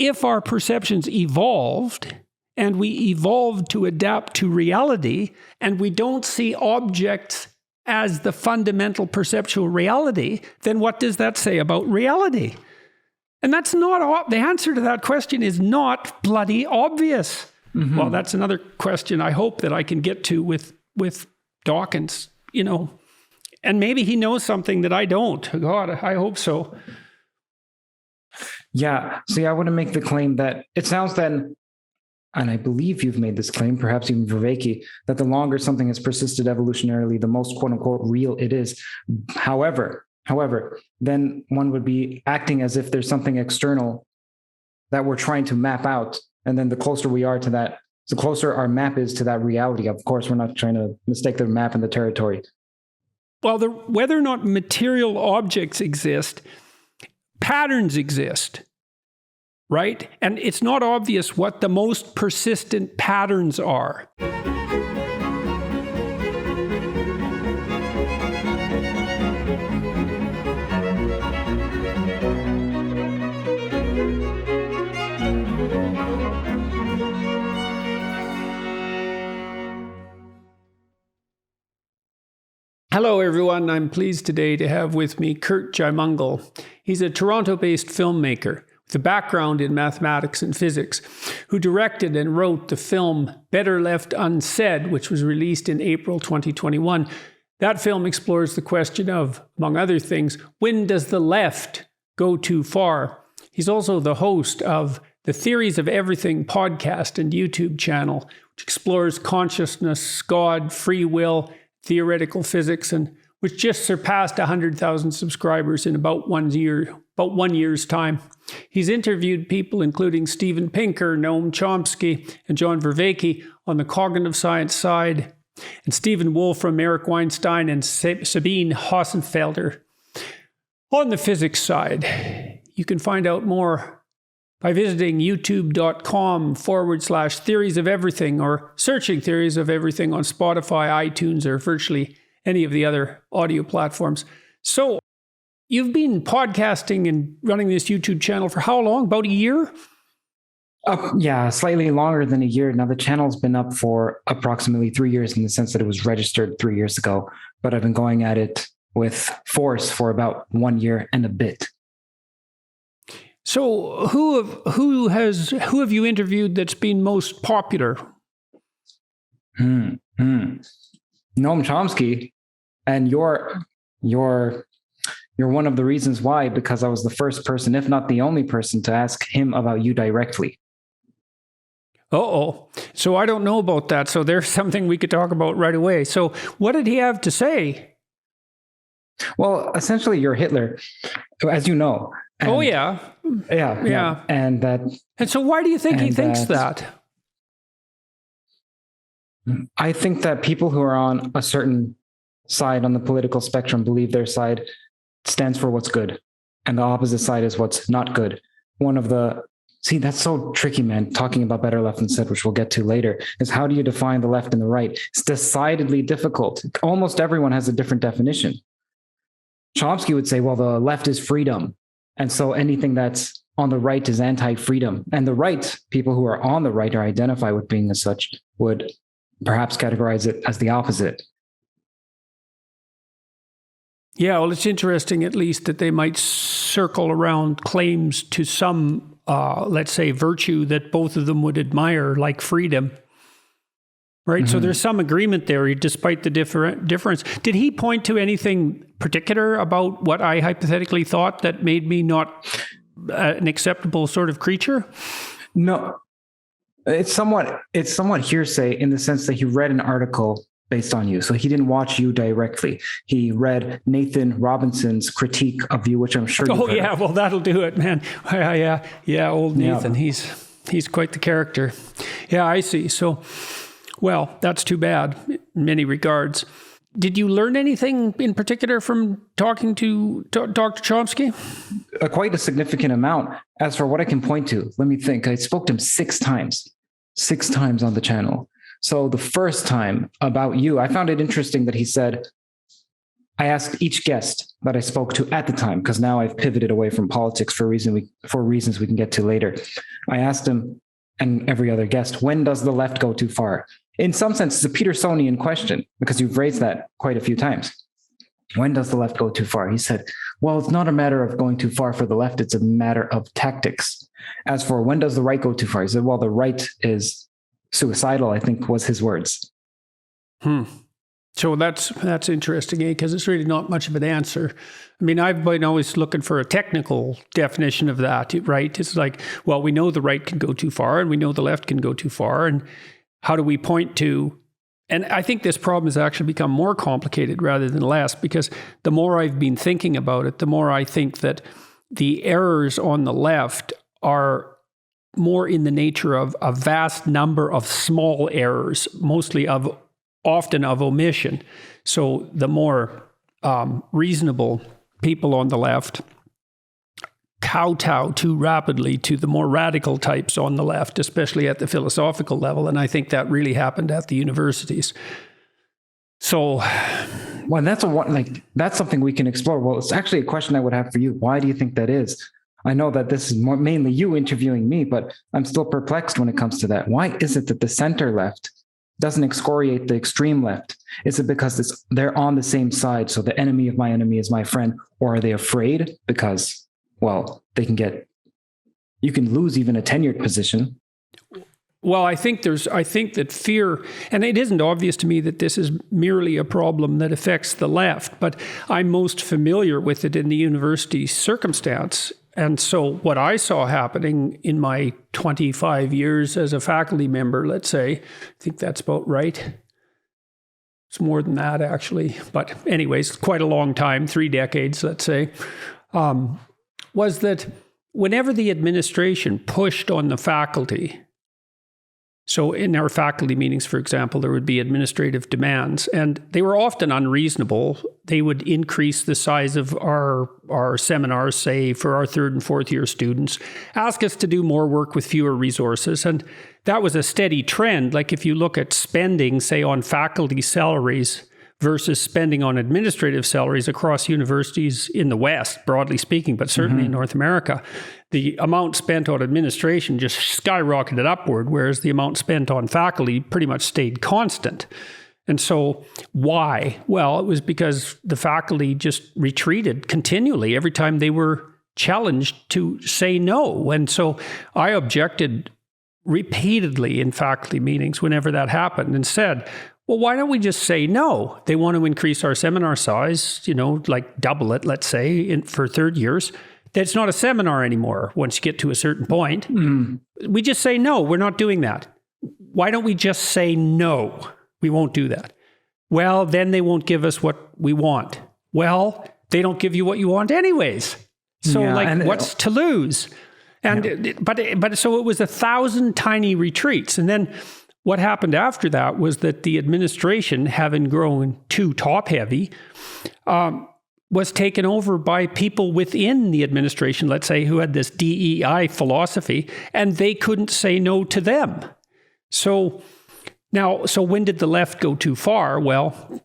if our perceptions evolved and we evolved to adapt to reality, and we don't see objects as the fundamental perceptual reality, then what does that say about reality? And that's not, the answer to that question is not bloody obvious. Mm-hmm. Well, that's another question I hope that I can get to with Dawkins, and maybe he knows something that I don't. God, I hope so. Yeah. See, I want to make the claim that it sounds then, and I believe you've made this claim, perhaps even Viveki, that the longer something has persisted evolutionarily, the most quote unquote real it is. However, then one would be acting as if there's something external that we're trying to map out. And then the closer we are to that, the closer our map is to that reality. Of course, we're not trying to mistake the map and the territory. Well, whether or not material objects exist, patterns exist, right? And it's not obvious what the most persistent patterns are. Hello, everyone. I'm pleased today to have with me Curt Jaimungal. He's a Toronto-based filmmaker with a background in mathematics and physics, who directed and wrote the film Better Left Unsaid, which was released in April 2021. That film explores the question of, among other things, when does the left go too far? He's also the host of the Theories of Everything podcast and YouTube channel, which explores consciousness, God, free will, theoretical physics, and which just surpassed 100,000 subscribers in about 1 year's time. He's interviewed people including Steven Pinker, Noam Chomsky, and John Vervaeke on the cognitive science side, and Stephen Wolfram, Eric Weinstein, and Sabine Hossenfelder on the physics side. You can find out more by visiting youtube.com/theories of everything, or searching Theories of Everything on Spotify, iTunes, or virtually any of the other audio platforms. So you've been podcasting and running this YouTube channel for how long? About a year? Yeah, slightly longer than a year. Now, the channel's been up for approximately 3 years in the sense that it was registered 3 years ago, but I've been going at it with force for about 1 year and a bit. So who have you interviewed that's been most popular? Noam Chomsky, and you're one of the reasons why, because I was the first person, if not the only person, to ask him about you directly. Uh-oh. So I don't know about that. So there's something we could talk about right away. So what did he have to say? Well, essentially, you're Hitler, as you know. And, yeah. And so why do you think he thinks that? I think that people who are on a certain side on the political spectrum believe their side stands for what's good, and the opposite side is what's not good. See, that's so tricky, man. Talking about Better Left Unsaid, which we'll get to later, is how do you define the left and the right? It's decidedly difficult. Almost everyone has a different definition. Chomsky would say, well, the left is freedom. And so anything that's on the right is anti-freedom. And the right, people who are on the right or identify with being as such, would perhaps categorize it as the opposite. Yeah, well, it's interesting at least that they might circle around claims to some, let's say, virtue that both of them would admire, like freedom. Right. Mm-hmm. So there's some agreement there, despite the difference. Did he point to anything particular about what I hypothetically thought that made me not an acceptable sort of creature? No, it's somewhat hearsay in the sense that he read an article based on you. So he didn't watch you directly. He read Nathan Robinson's critique of you, which I'm sure you've heard of. Well, that'll do it, man. Yeah, old Nathan. Yeah. He's quite the character. Yeah, I see. So, well, that's too bad in many regards. Did you learn anything in particular from talking to Dr. Chomsky? Quite a significant amount. As for what I can point to, let me think. I spoke to him 6 times on the channel. So the first time about you, I found it interesting that he said, I asked each guest that I spoke to at the time, because now I've pivoted away from politics for reasons we can get to later. I asked him and every other guest, when does the left go too far? In some sense, it's a Petersonian question, because you've raised that quite a few times. When does the left go too far? He said, well, it's not a matter of going too far for the left. It's a matter of tactics. As for when does the right go too far? He said, well, the right is suicidal, I think was his words. So that's interesting, because it's really not much of an answer. I mean, I've been always looking for a technical definition of that, right? It's like, well, we know the right can go too far and we know the left can go too far. And how do we point to? And I think this problem has actually become more complicated rather than less, because the more I've been thinking about it, the more I think that the errors on the left are more in the nature of a vast number of small errors, often of omission. So the more reasonable people on the left kowtow too rapidly to the more radical types on the left, especially at the philosophical level. And I think that really happened at the universities. So, well, that's something we can explore. Well, it's actually a question I would have for you. Why do you think that is? I know that this is mainly you interviewing me, but I'm still perplexed when it comes to that. Why is it that the center left doesn't excoriate the extreme left? Is it because they're on the same side, so the enemy of my enemy is my friend? Or are they afraid because, well, you can lose even a tenured position? Well, I think that fear, and it isn't obvious to me that this is merely a problem that affects the left, but I'm most familiar with it in the university circumstance. And so what I saw happening in my 25 years as a faculty member, let's say, I think that's about right. It's more than that, actually. But anyways, quite a long time, 3 decades, let's say, was that whenever the administration pushed on the faculty, so in our faculty meetings, for example, there would be administrative demands, and they were often unreasonable. They would increase the size of our seminars, say, for our 3rd and 4th year students, ask us to do more work with fewer resources. And that was a steady trend. Like if you look at spending, say, on faculty salaries versus spending on administrative salaries across universities in the West, broadly speaking, but certainly in North America, the amount spent on administration just skyrocketed upward, whereas the amount spent on faculty pretty much stayed constant. And so why? Well, it was because the faculty just retreated continually every time they were challenged to say no. And so I objected repeatedly in faculty meetings whenever that happened and said, well, why don't we just say no? They want to increase our seminar size, like double it, let's say, for 3rd years. That's not a seminar anymore once you get to a certain point. We just say, no, we're not doing that. Why don't we just say no? We won't do that. Well, then they won't give us what we want. Well, they don't give you what you want anyways. So what's to lose? And but so it was 1,000 tiny retreats. And then what happened after that was that the administration, having grown too top-heavy, was taken over by people within the administration, let's say, who had this DEI philosophy, and they couldn't say no to them. So when did the left go too far? Well,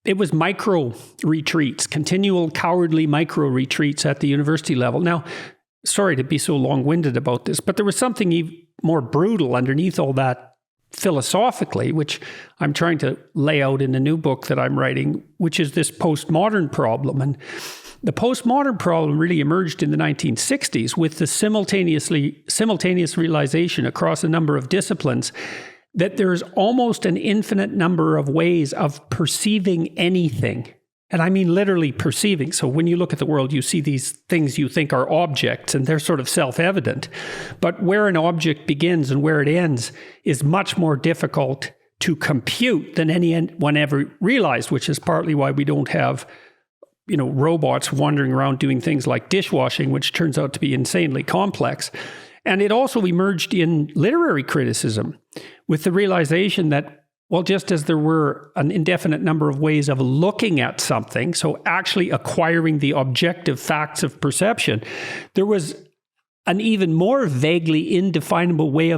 it was micro retreats, continual cowardly micro retreats at the university level. Now, sorry to be so long-winded about this, but there was something even more brutal underneath all that philosophically, which I'm trying to lay out in the new book that I'm writing, which is this postmodern problem. And the postmodern problem really emerged in the 1960s with the simultaneous realization across a number of disciplines that there's almost an infinite number of ways of perceiving anything. And I mean literally perceiving. So when you look at the world, you see these things you think are objects, and they're sort of self-evident. But where an object begins and where it ends is much more difficult to compute than anyone ever realized, which is partly why we don't have, robots wandering around doing things like dishwashing, which turns out to be insanely complex. And it also emerged in literary criticism with the realization that, well, just as there were an indefinite number of ways of looking at something, so actually acquiring the objective facts of perception, there was an even more vaguely indefinable way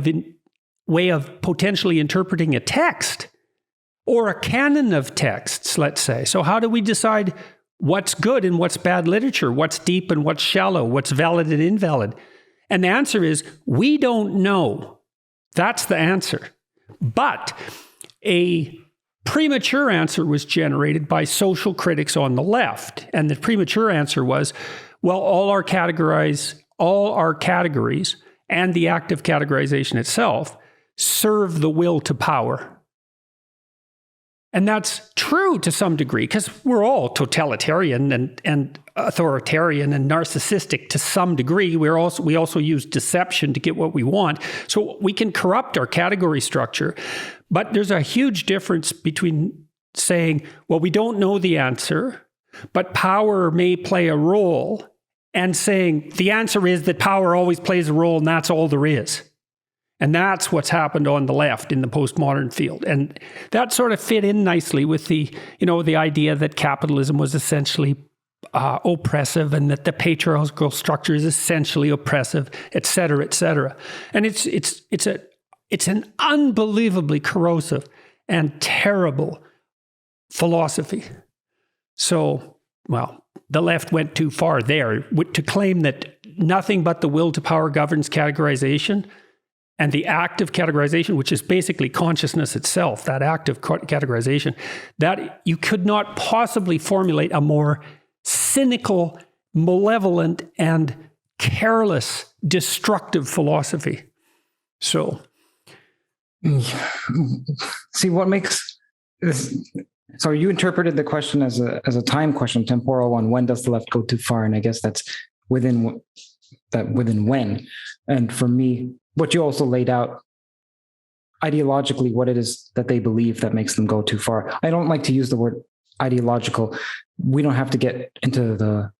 of potentially interpreting a text or a canon of texts, let's say. So how do we decide what's good and what's bad literature, what's deep and what's shallow, what's valid and invalid. And the answer is, we don't know. That's the answer. But a premature answer was generated by social critics on the left. And the premature answer was, well, all our categories and the act of categorization itself serve the will to power. And that's true to some degree, because we're all totalitarian and authoritarian and narcissistic to some degree. We also use deception to get what we want. So we can corrupt our category structure. But there's a huge difference between saying, well, we don't know the answer, but power may play a role, and saying the answer is that power always plays a role and that's all there is. And that's what's happened on the left in the postmodern field. And that sort of fit in nicely with the idea that capitalism was essentially oppressive and that the patriarchal structure is essentially oppressive, et cetera, et cetera. And it's an unbelievably corrosive and terrible philosophy. So, well, the left went too far there to claim that nothing but the will to power governs categorization. And the act of categorization, which is basically consciousness itself, that act of categorization, that you could not possibly formulate a more cynical, malevolent, and careless, destructive philosophy. So, see what makes this. So you interpreted the question as a time question, temporal one. When does the left go too far? And I guess that's within when. And for me, what you also laid out ideologically, what it is that they believe that makes them go too far. I don't like to use the word ideological. We don't have to get into the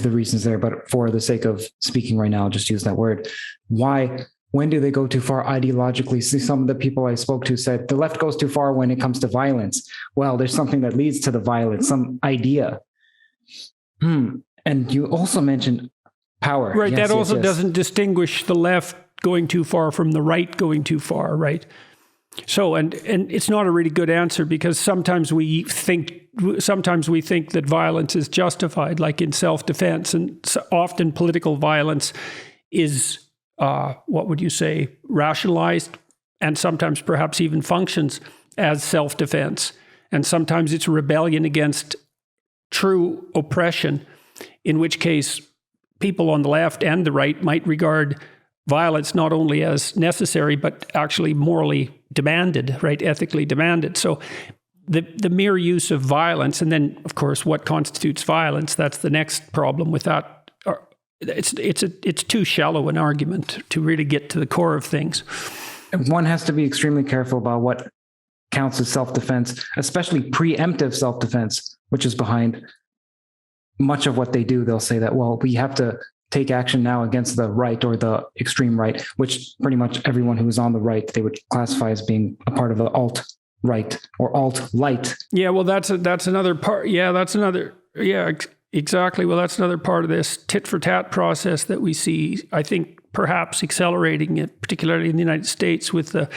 reasons there, but for the sake of speaking right now, I'll just use that word. When do they go too far ideologically? See, some of the people I spoke to said the left goes too far when it comes to violence. Well, there's something that leads to the violence, some idea. And you also mentioned power. Right. Yes, that also yes. doesn't distinguish the left going too far from the right going too far, right? So, and it's not a really good answer, because sometimes we think that violence is justified, like in self-defense, and often political violence is, what would you say, rationalized, and sometimes perhaps even functions as self-defense. And sometimes it's rebellion against true oppression, in which case people on the left and the right might regard violence not only as necessary, but actually morally demanded, right? Ethically demanded. So the mere use of violence, and then, of course, what constitutes violence, that's the next problem with that. It's too shallow an argument to really get to the core of things. One has to be extremely careful about what counts as self-defense, especially preemptive self-defense, which is behind much of what they do. They'll say that, well, we have to take action now against the right or the extreme right, which pretty much everyone who is on the right, they would classify as being a part of the alt-right or alt-light. Yeah, well, that's another part. Yeah, exactly. Well, that's another part of this tit-for-tat process that we see, I think, perhaps accelerating it, particularly in the United States with the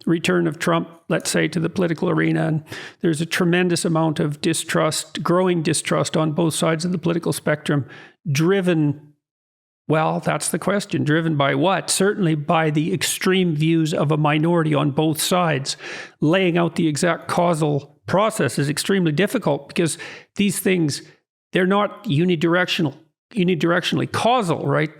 return of Trump, let's say, to the political arena. And there's a tremendous amount of distrust, growing distrust on both sides of the political spectrum, driven, well, that's the question. Driven by what? Certainly by the extreme views of a minority on both sides. Laying out the exact causal process is extremely difficult, because these things, they're not unidirectionally causal, right?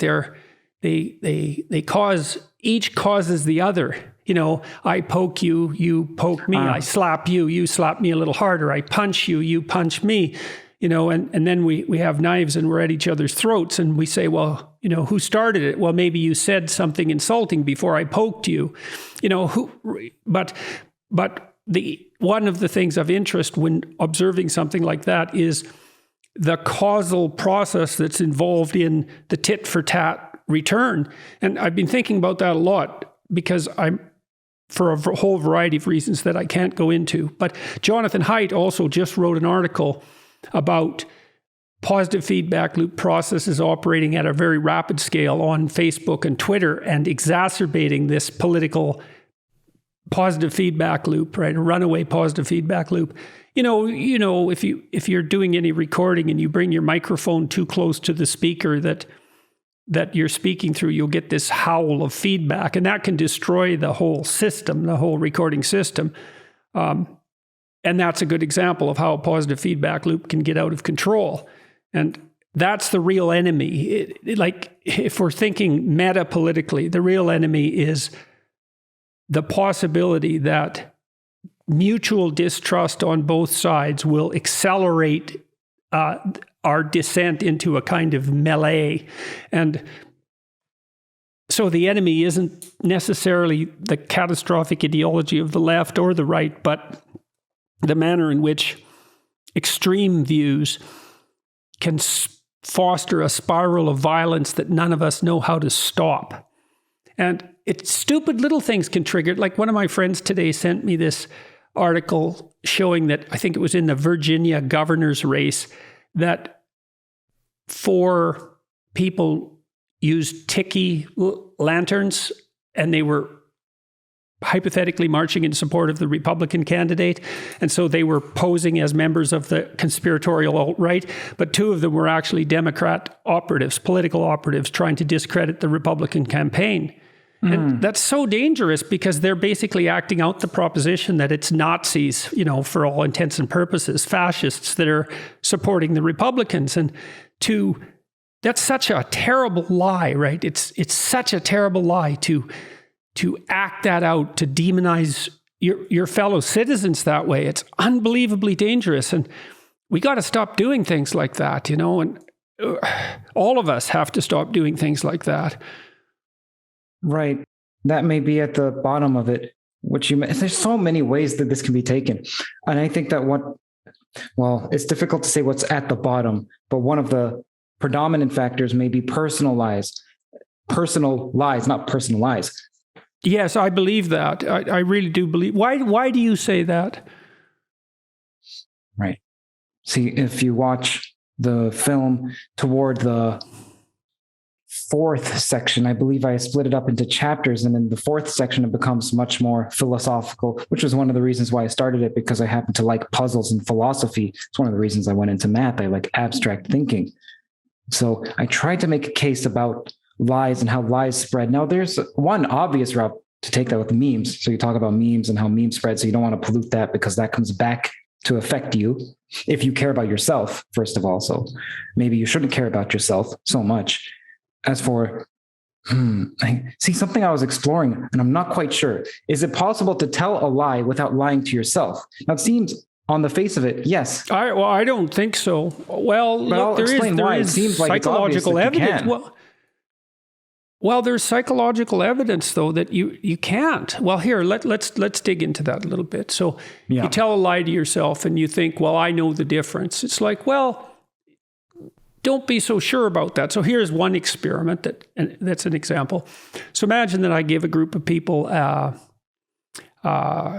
They cause, each causes the other. You know, I poke you, you poke me. I slap you, you slap me a little harder. I punch you, you punch me. You know, and then we have knives and we're at each other's throats, and we say, well, you know, who started it? Well, maybe you said something insulting before I poked you. You know, but one of the things of interest when observing something like that is the causal process that's involved in the tit for tat return. And I've been thinking about that a lot, because for a whole variety of reasons that I can't go into. But Jonathan Haidt also just wrote an article about positive feedback loop processes operating at a very rapid scale on Facebook and Twitter, and exacerbating this political positive feedback loop, right? A runaway positive feedback loop If you're doing any recording and you bring your microphone too close to the speaker that you're speaking through, you'll get this howl of feedback, and that can destroy the whole system, the whole recording system. And that's a good example of how a positive feedback loop can get out of control. And that's the real enemy. If we're thinking meta-politically, the real enemy is the possibility that mutual distrust on both sides will accelerate our descent into a kind of melee. And so the enemy isn't necessarily the catastrophic ideology of the left or the right, but the manner in which extreme views can foster a spiral of violence that none of us know how to stop. And stupid little things can trigger it. Like one of my friends today sent me this article showing that, I think it was in the Virginia governor's race, that 4 people used tiki lanterns and they were hypothetically marching in support of the Republican candidate. And so they were posing as members of the conspiratorial alt-right, but 2 of them were actually Democrat operatives, political operatives, trying to discredit the Republican campaign. And that's so dangerous because they're basically acting out the proposition that it's Nazis, for all intents and purposes, fascists that are supporting the Republicans. And that's such a terrible lie, right? It's such a terrible lie to act that out, to demonize your fellow citizens that way. It's unbelievably dangerous. And we got to stop doing things like that, and all of us have to stop doing things like that. Right. That may be at the bottom of it, there's so many ways that this can be taken. And I think that it's difficult to say what's at the bottom, but one of the predominant factors may be personal lies, not personalize. Yes, I believe that. I really do believe. Why do you say that? Right. See, if you watch the film toward the 4th section, I believe I split it up into chapters, and in the 4th section, it becomes much more philosophical, which was one of the reasons why I started it, because I happen to like puzzles and philosophy. It's one of the reasons I went into math. I like abstract thinking. So I tried to make a case about lies and how lies spread. Now, there's one obvious route to take that with the memes. So you talk about memes and how memes spread. So you don't want to pollute that because that comes back to affect you if you care about yourself, first of all. So maybe you shouldn't care about yourself so much. As for, see, something I was exploring, and I'm not quite sure. Is it possible to tell a lie without lying to yourself? Now, it seems on the face of it, yes. I don't think so. Well, look, there is psychological evidence. Well, there's psychological evidence, though, that you can't. Well, here, let's dig into that a little bit. So you tell a lie to yourself and you think, well, I know the difference. It's like, well, don't be so sure about that. So here's one experiment that's an example. So imagine that I give a group of people a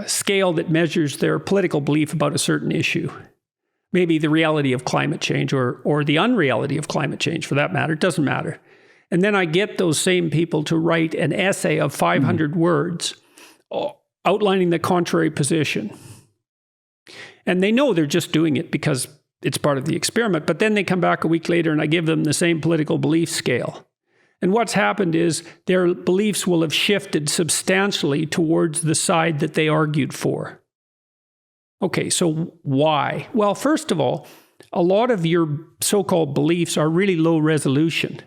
scale that measures their political belief about a certain issue. Maybe the reality of climate change or the unreality of climate change, for that matter. It doesn't matter. And then I get those same people to write an essay of 500 words outlining the contrary position. And they know they're just doing it because it's part of the experiment. But then they come back a week later and I give them the same political belief scale. And what's happened is their beliefs will have shifted substantially towards the side that they argued for. Okay, so why? Well, first of all, a lot of your so-called beliefs are really low resolution.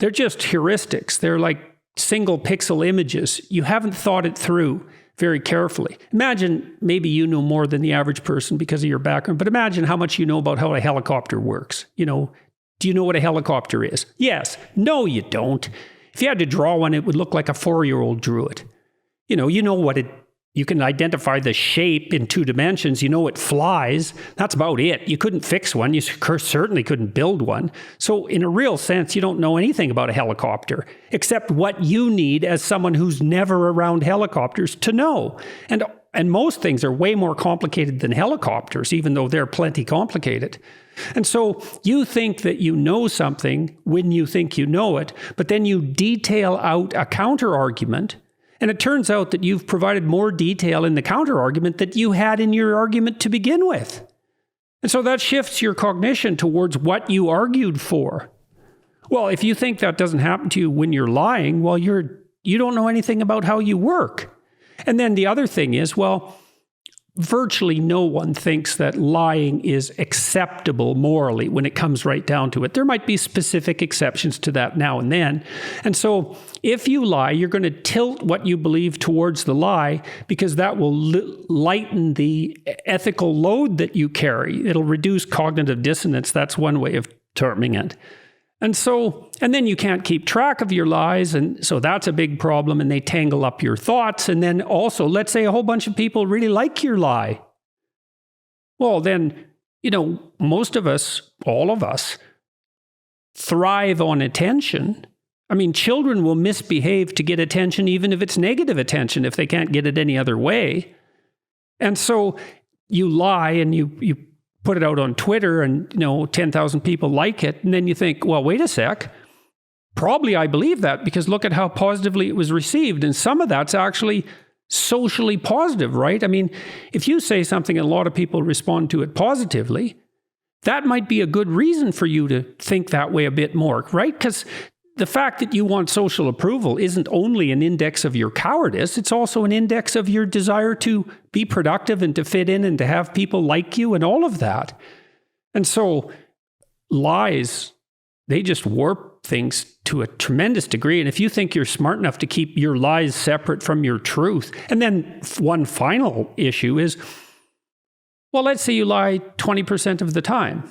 They're just heuristics. They're like single pixel images. You haven't thought it through very carefully. Imagine maybe you know more than the average person because of your background, but imagine how much you know about how a helicopter works. Do you know what a helicopter is? Yes. No, you don't. If you had to draw one, it would look like a 4-year-old drew it. You know what it You can identify the shape in 2 dimensions. You know it flies. That's about it. You couldn't fix one. You certainly couldn't build one. So in a real sense, you don't know anything about a helicopter, except what you need as someone who's never around helicopters to know. And most things are way more complicated than helicopters, even though they're plenty complicated. And so you think that you know something when you think you know it, but then you detail out a counter argument. And it turns out that you've provided more detail in the counter-argument that you had in your argument to begin with. And so that shifts your cognition towards what you argued for. Well, if you think that doesn't happen to you when you're lying, well, you don't know anything about how you work. And then the other thing is, well, virtually no one thinks that lying is acceptable morally when it comes right down to it. There might be specific exceptions to that now and then. And so if you lie, you're going to tilt what you believe towards the lie because that will lighten the ethical load that you carry. It'll reduce cognitive dissonance. That's one way of terming it. And then you can't keep track of your lies, and so that's a big problem, and they tangle up your thoughts. And then also, let's say a whole bunch of people really like your lie. Well, then, most of us, all of us, thrive on attention. I mean, children will misbehave to get attention, even if it's negative attention, if they can't get it any other way. And so you lie and you put it out on Twitter and, 10,000 people like it. And then you think, well, wait a sec. Probably I believe that because look at how positively it was received. And some of that's actually socially positive, right? I mean, if you say something and a lot of people respond to it positively, that might be a good reason for you to think that way a bit more, right? Because the fact that you want social approval isn't only an index of your cowardice, it's also an index of your desire to be productive and to fit in and to have people like you and all of that. And so lies, they just warp things to a tremendous degree. And if you think you're smart enough to keep your lies separate from your truth, and then one final issue is, well, let's say you lie 20% of the time.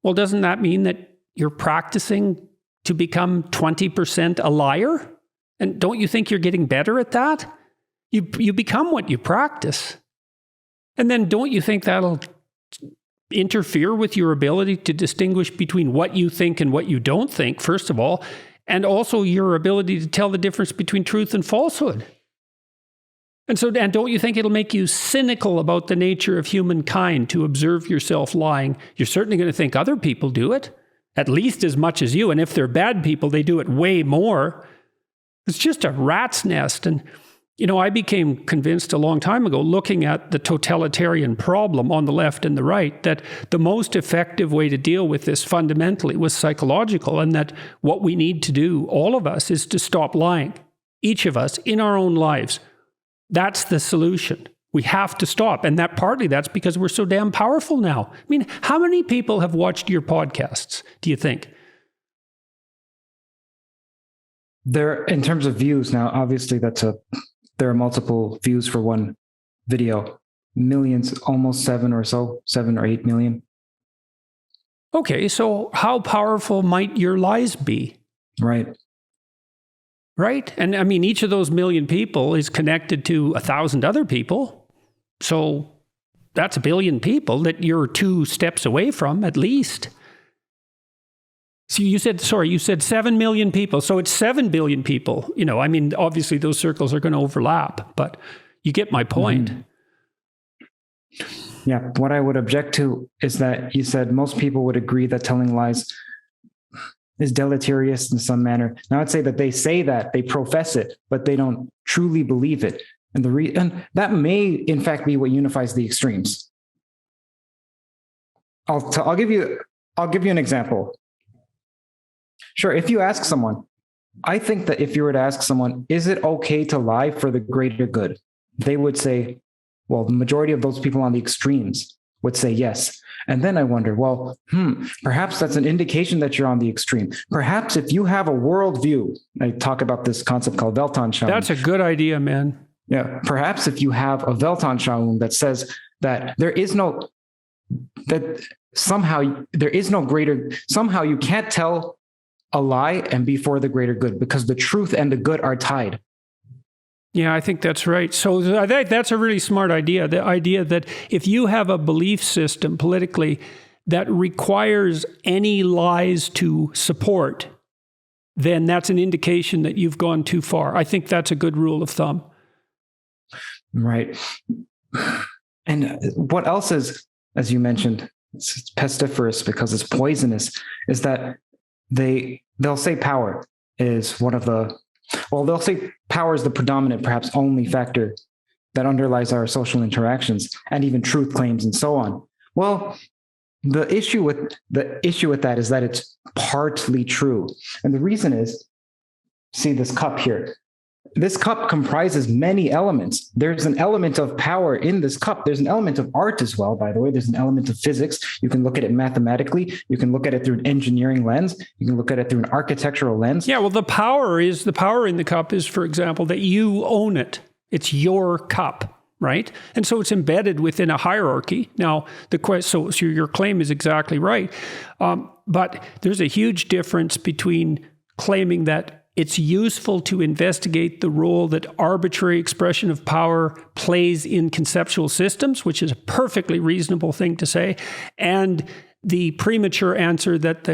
Well, doesn't that mean that you're practicing to become 20% a liar? And don't you think you're getting better at that? You become what you practice. And then don't you think that'll interfere with your ability to distinguish between what you think and what you don't think, first of all, and also your ability to tell the difference between truth and falsehood? And don't you think it'll make you cynical about the nature of humankind to observe yourself lying? You're certainly going to think other people do it, at least as much as you. And if they're bad people, they do it way more. It's just a rat's nest. And, I became convinced a long time ago, looking at the totalitarian problem on the left and the right, that the most effective way to deal with this fundamentally was psychological, and that what we need to do, all of us, is to stop lying. Each of us, in our own lives. That's the solution. We have to stop. And that's because we're so damn powerful now. I mean, how many people have watched your podcasts, do you think? In terms of views now, obviously there are multiple views for one video. Millions, almost 7 or 8 million. Okay, so how powerful might your lies be? Right. Right? And I mean, each of those million people is connected to 1,000 other people. So that's 1 billion people that you're 2 steps away from, at least. So you said 7 million people. So it's 7 billion people. I mean, obviously those circles are going to overlap, but you get my point. Yeah. What I would object to is that you said most people would agree that telling lies is deleterious in some manner. Now I'd say that they profess it, but they don't truly believe it. And that may, in fact, be what unifies the extremes. I'll give you an example. Sure, if you ask someone, I think that if you were to ask someone, is it okay to lie for the greater good? They would say, well, the majority of those people on the extremes would say yes. And then I wonder, well, perhaps that's an indication that you're on the extreme. Perhaps if you have a worldview, I talk about this concept called Weltanschauung. That's a good idea, man. Yeah, perhaps if you have a Weltanschauung that says that somehow you can't tell a lie and be for the greater good because the truth and the good are tied. Yeah, I think that's right. So I think that's a really smart idea. The idea that if you have a belief system politically that requires any lies to support, then that's an indication that you've gone too far. I think that's a good rule of thumb. Right. And what else is, as you mentioned, it's pestiferous because it's poisonous, is that they'll say power is one of the Well, they'll say power is the predominant, perhaps only factor that underlies our social interactions and even truth claims and so on. Well, the issue with that is that it's partly true. And the reason is, see this cup here. This cup comprises many elements. There's an element of power in this cup. There's an element of art as well, by the way. There's an element of physics. You can look at it mathematically. You can look at it through an engineering lens. You can look at it through an architectural lens. Yeah, well, the power in the cup is, for example, that you own it. It's your cup, right? And so it's embedded within a hierarchy. Now, so your claim is exactly right. But there's a huge difference between claiming that it's useful to investigate the role that arbitrary expression of power plays in conceptual systems, which is a perfectly reasonable thing to say, and the premature answer that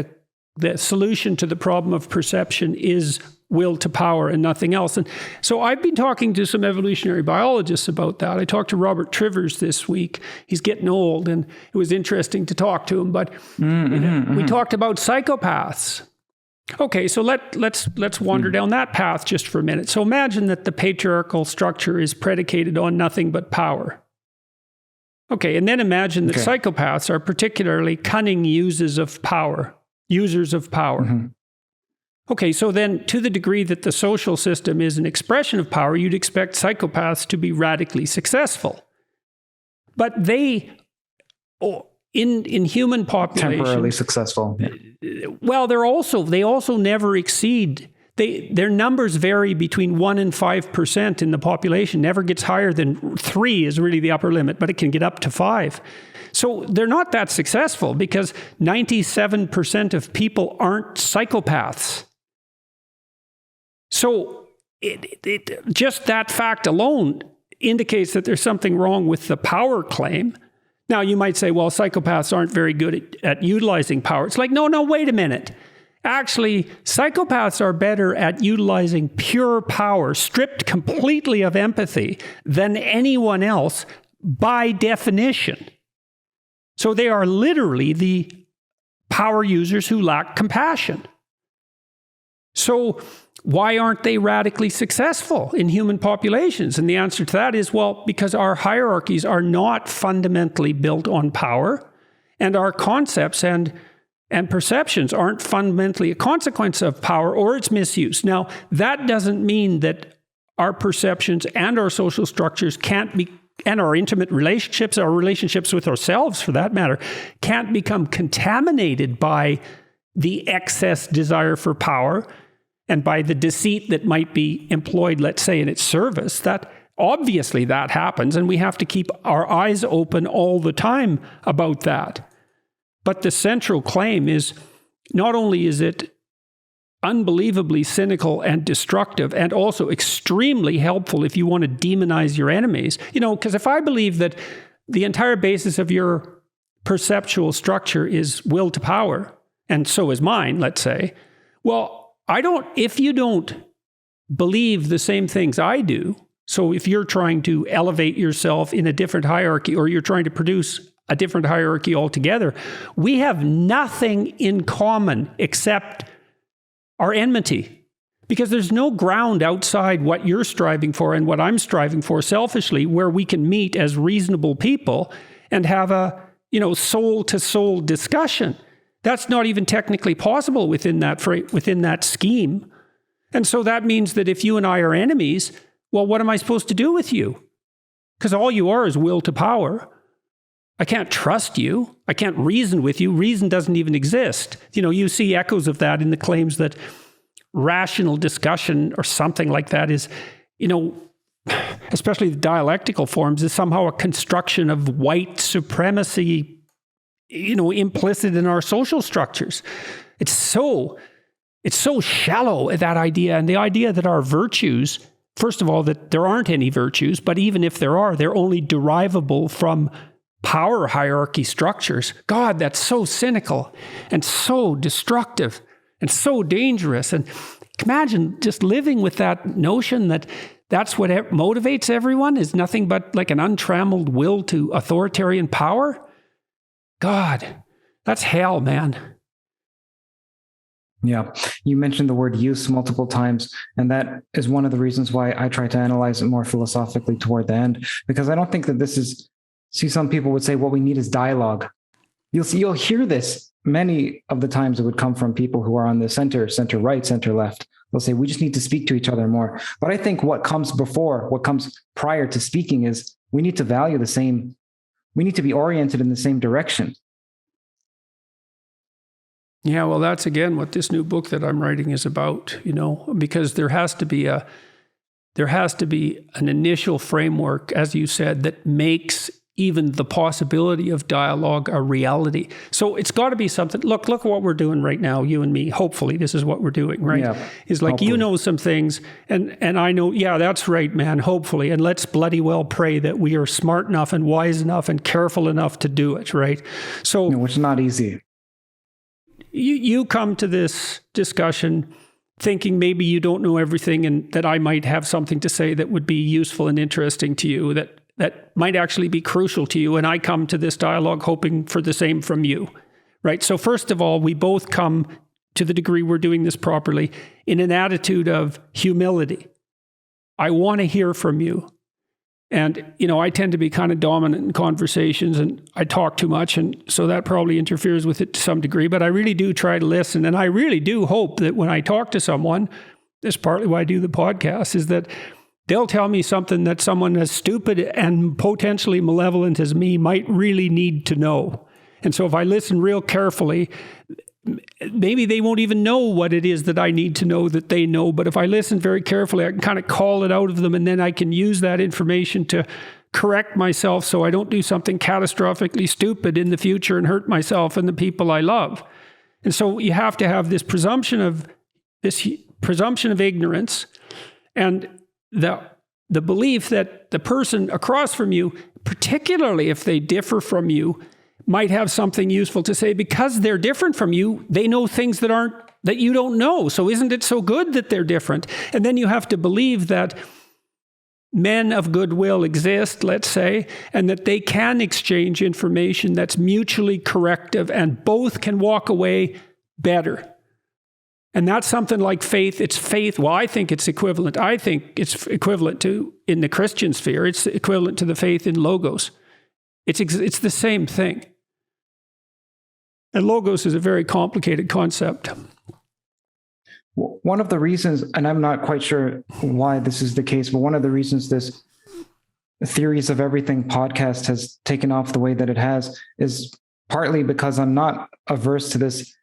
the solution to the problem of perception is will to power and nothing else. And so I've been talking to some evolutionary biologists about that. I talked to Robert Trivers this week. He's getting old, and it was interesting to talk to him. But we talked about psychopaths. Okay, so let's wander down that path just for a minute. So imagine that the patriarchal structure is predicated on nothing but power. Okay, and then imagine that psychopaths are particularly cunning users of power. Okay, so then to the degree that the social system is an expression of power, you'd expect psychopaths to be radically successful. But they, in human populations, temporarily successful. Yeah. Well, they also never exceed. Their numbers vary between 1% and 5% in the population. Never gets higher than 3 is really the upper limit, but it can get up to 5. So they're not that successful because 97% of people aren't psychopaths. So just that fact alone indicates that there's something wrong with the power claim. Now, you might say, well, psychopaths aren't very good at utilizing power. It's like, no, wait a minute. Actually, psychopaths are better at utilizing pure power, stripped completely of empathy, than anyone else by definition. So they are literally the power users who lack compassion. So why aren't they radically successful in human populations? And the answer to that is, well, because our hierarchies are not fundamentally built on power, and our concepts and perceptions aren't fundamentally a consequence of power or its misuse. Now, that doesn't mean that our perceptions and our social structures can't be, and our intimate relationships, our relationships with ourselves for that matter, can't become contaminated by the excess desire for power and by the deceit that might be employed, let's say, in its service. That obviously that happens, and we have to keep our eyes open all the time about that. But the central claim is, not only is it unbelievably cynical and destructive, and also extremely helpful if you want to demonize your enemies. Because if I believe that the entire basis of your perceptual structure is will to power, and so is mine, let's say, well, if you don't believe the same things I do, so if you're trying to elevate yourself in a different hierarchy, or you're trying to produce a different hierarchy altogether, we have nothing in common except our enmity. Because there's no ground outside what you're striving for and what I'm striving for selfishly where we can meet as reasonable people and have a, soul-to-soul discussion. That's not even technically possible within that scheme. And so that means that if you and I are enemies, well, what am I supposed to do with you? Because all you are is will to power. I can't trust you. I can't reason with you. Reason doesn't even exist. You see echoes of that in the claims that rational discussion or something like that is, especially the dialectical forms, is somehow a construction of white supremacy, implicit in our social structures. It's so shallow, that idea. And the idea that our virtues, first of all, that there aren't any virtues, but even if there are, they're only derivable from power hierarchy structures. God, that's so cynical and so destructive and so dangerous. And imagine just living with that notion that that's what motivates everyone, is nothing but like an untrammeled will to authoritarian power. God, that's hell, man. Yeah. You mentioned the word use multiple times, and that is one of the reasons why I try to analyze it more philosophically toward the end, because I don't think that this is, see, some people would say what we need is dialogue. You'll hear this many of the times. It would come from people who are on the center right, center left. They'll say, we just need to speak to each other more. But I think what comes prior to speaking is we need to value the same. We need to be oriented in the same direction. Yeah, well, that's again what this new book that I'm writing is about, because there has to be an initial framework, as you said, that makes even the possibility of dialogue a reality. So it's got to be something. Look at what we're doing right now, you and me. Hopefully, this is what we're doing, right? Yeah, is like, hopefully. You know some things, and I know, yeah, that's right, man, hopefully. And let's bloody well pray that we are smart enough and wise enough and careful enough to do it, right? So, which is not easy. You come to this discussion thinking maybe you don't know everything and that I might have something to say that would be useful and interesting to you, that might actually be crucial to you. And I come to this dialogue hoping for the same from you, right? So first of all, we both come, to the degree we're doing this properly, in an attitude of humility. I want to hear from you. And, I tend to be kind of dominant in conversations and I talk too much. And so that probably interferes with it to some degree. But I really do try to listen. And I really do hope that when I talk to someone, that's partly why I do the podcast, is that they'll tell me something that someone as stupid and potentially malevolent as me might really need to know. And so if I listen real carefully, maybe they won't even know what it is that I need to know that they know. But if I listen very carefully, I can kind of call it out of them, and then I can use that information to correct myself so I don't do something catastrophically stupid in the future and hurt myself and the people I love. And so you have to have this presumption of ignorance and the belief that the person across from you, particularly if they differ from you, might have something useful to say. Because they're different from you, they know things that you don't know. So isn't it so good that they're different? And then you have to believe that men of goodwill exist, let's say, and that they can exchange information that's mutually corrective and both can walk away better. And that's something like faith. It's faith. Well, I think it's equivalent. I think it's equivalent to, in the Christian sphere, it's equivalent to the faith in Logos. It's the same thing. And Logos is a very complicated concept. One of the reasons, and I'm not quite sure why this is the case, but one of the reasons this Theories of Everything podcast has taken off the way that it has is partly because I'm not averse to this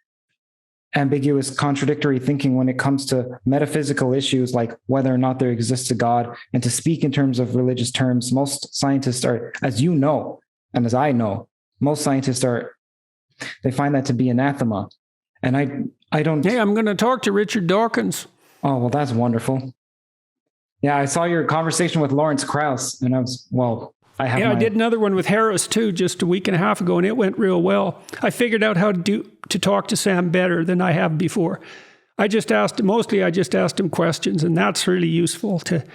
ambiguous, contradictory thinking when it comes to metaphysical issues like whether or not there exists a God. And to speak in terms of religious terms, most scientists are, as you know, and as I know, most scientists they find that to be anathema. And I don't... Hey, I'm going to talk to Richard Dawkins. Oh, well, that's wonderful. Yeah, I saw your conversation with Lawrence Krauss, and I did another one with Harris too, just a week and a half ago, and it went real well. I figured out how to talk to Sam better than I have before. I just asked him questions, and that's really useful to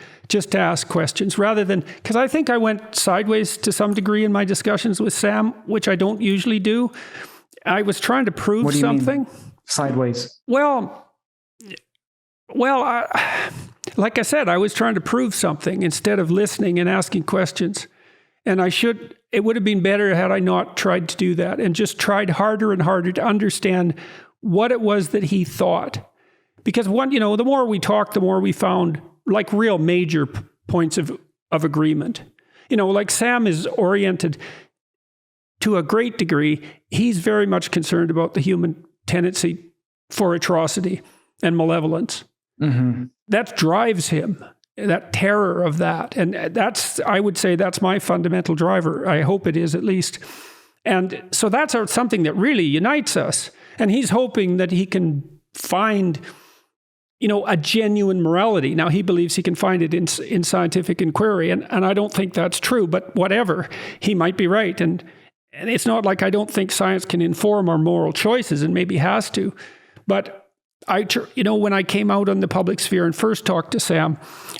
ask questions rather than, because I think I went sideways to some degree in my discussions with Sam, which I don't usually do. I was trying to prove something. Mean, sideways? Well, like I said, I was trying to prove something instead of listening and asking questions. And it would have been better had I not tried to do that and just tried harder and harder to understand what it was that he thought. Because the more we talked, the more we found like real major points of agreement. Like Sam is oriented to a great degree. He's very much concerned about the human tendency for atrocity and malevolence. Mm-hmm. That drives him, that terror of that. And I would say that's my fundamental driver. I hope it is, at least. And so that's something that really unites us. And he's hoping that he can find, a genuine morality. Now, he believes he can find it in scientific inquiry. And I don't think that's true, but whatever, he might be right. And it's not like I don't think science can inform our moral choices, and maybe has to. But when I came out on the public sphere and first talked to Sam,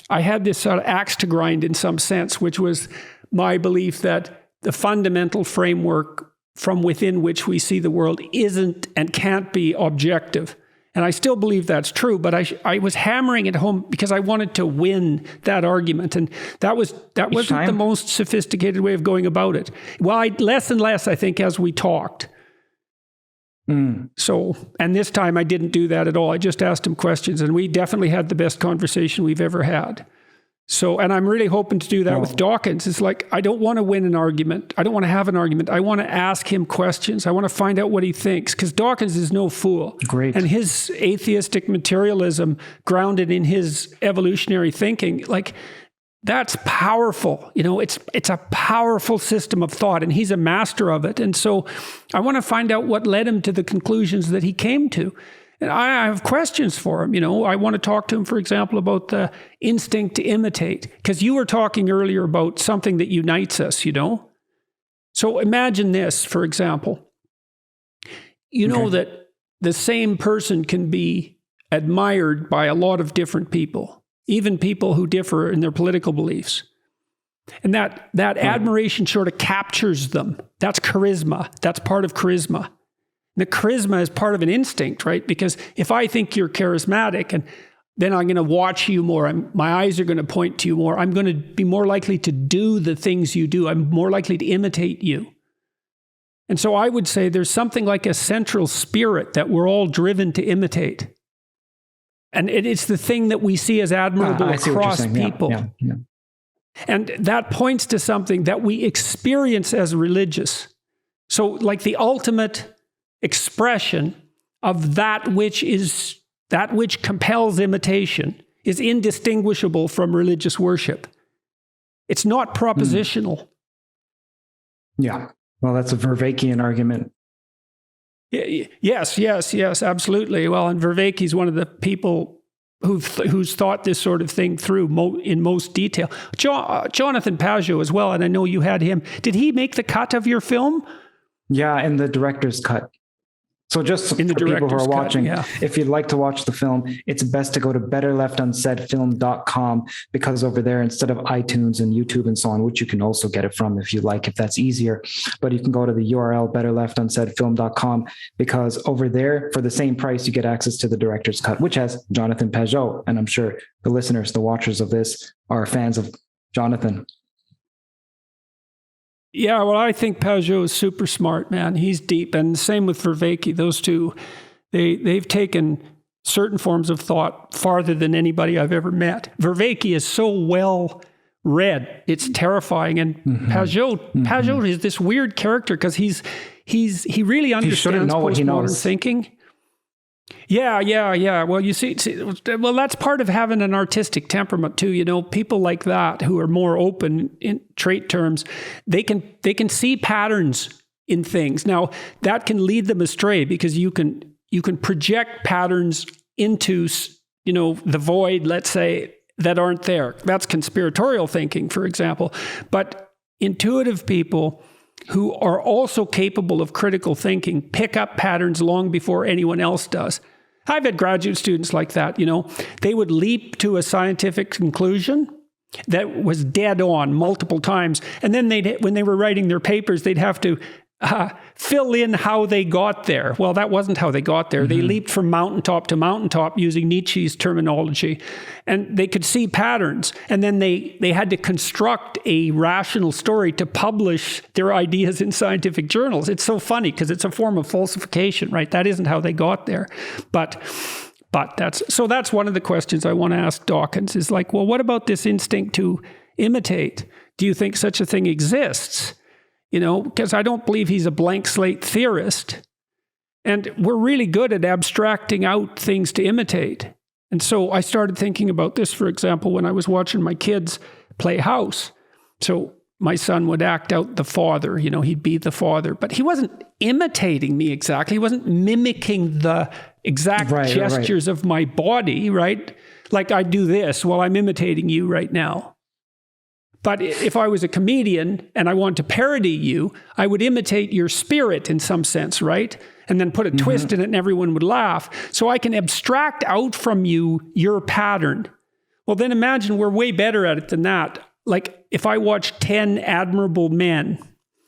I had this sort of axe to grind in some sense, which was my belief that the fundamental framework from within which we see the world isn't and can't be objective. And I still believe that's true, but I was hammering it home because I wanted to win that argument. And that wasn't the most sophisticated way of going about it. Well, less and less, I think, as we talked. So, and this time I didn't do that at all. I just asked him questions, and we definitely had the best conversation we've ever had. So, and I'm really hoping to do that with Dawkins. It's like, I don't want to win an argument. I don't want to have an argument. I want to ask him questions. I want to find out what he thinks, because Dawkins is no fool. Great. And his atheistic materialism grounded in his evolutionary thinking, like, that's powerful. You know, it's a powerful system of thought, and he's a master of it. And so I want to find out what led him to the conclusions that he came to. And I have questions for him. You know, I want to talk to him, for example, about the instinct to imitate, because you were talking earlier about something that unites us, you know? So imagine this, for example. You know that the same person can be admired by a lot of different people, even people who differ in their political beliefs. And that admiration sort of captures them. That's charisma. That's part of charisma. The charisma is part of an instinct, right? Because if I think you're charismatic, and then I'm going to watch you more, my eyes are going to point to you more, I'm going to be more likely to do the things you do. I'm more likely to imitate you. And so I would say there's something like a central spirit that we're all driven to imitate. And it's the thing that we see as admirable across people. Yeah. And that points to something that we experience as religious. So like the ultimate expression of that which compels imitation is indistinguishable from religious worship. It's not propositional. Yeah. Well, that's a Vervaekean argument. Yes, absolutely. Well, and Vervaeke's one of the people who's thought this sort of thing through in most detail. Jonathan Pajot as well, and I know you had him. Did he make the cut of your film? Yeah, in the director's cut. So just for people who are watching, if you'd like to watch the film, it's best to go to betterleftunsaidfilm.com, because over there, instead of iTunes and YouTube and so on, which you can also get it from if you like, if that's easier, but you can go to the URL betterleftunsaidfilm.com, because over there, for the same price, you get access to the director's cut, which has Jonathan Pajot. And I'm sure the listeners, the watchers of this are fans of Jonathan. Yeah, well, I think Pajot is super smart, man. He's deep. And same with Vervaeke. Those two, they've taken certain forms of thought farther than anybody I've ever met. Vervaeke is so well read. It's terrifying. And Pajot is this weird character because he really understands postmodern thinking. Yeah. Well, you see, that's part of having an artistic temperament too. You know, people like that who are more open in trait terms, they can see patterns in things. Now, that can lead them astray because you can project patterns into, you know, the void, let's say, that aren't there. That's conspiratorial thinking, for example. But intuitive people who are also capable of critical thinking pick up patterns long before anyone else does. I've had graduate students like that, you know. They would leap to a scientific conclusion that was dead on multiple times. And then when they were writing their papers, they'd have to fill in how they got there. Well, that wasn't how they got there. They leaped from mountaintop to mountaintop using Nietzsche's terminology. And they could see patterns. And then they had to construct a rational story to publish their ideas in scientific journals. It's so funny because it's a form of falsification, right? That isn't how they got there. But that's one of the questions I want to ask Dawkins is like, well, what about this instinct to imitate? Do you think such a thing exists? You know, because I don't believe he's a blank slate theorist. And we're really good at abstracting out things to imitate. And so I started thinking about this, for example, when I was watching my kids play house. So my son would act out the father, you know, he'd be the father, but he wasn't imitating me exactly. He wasn't mimicking the exact gestures of my body, right? Like I do this while I'm imitating you right now. But if I was a comedian and I wanted to parody you, I would imitate your spirit in some sense, right? And then put a twist in it and everyone would laugh. So I can abstract out from you your pattern. Well, then imagine we're way better at it than that. Like if I watch 10 admirable men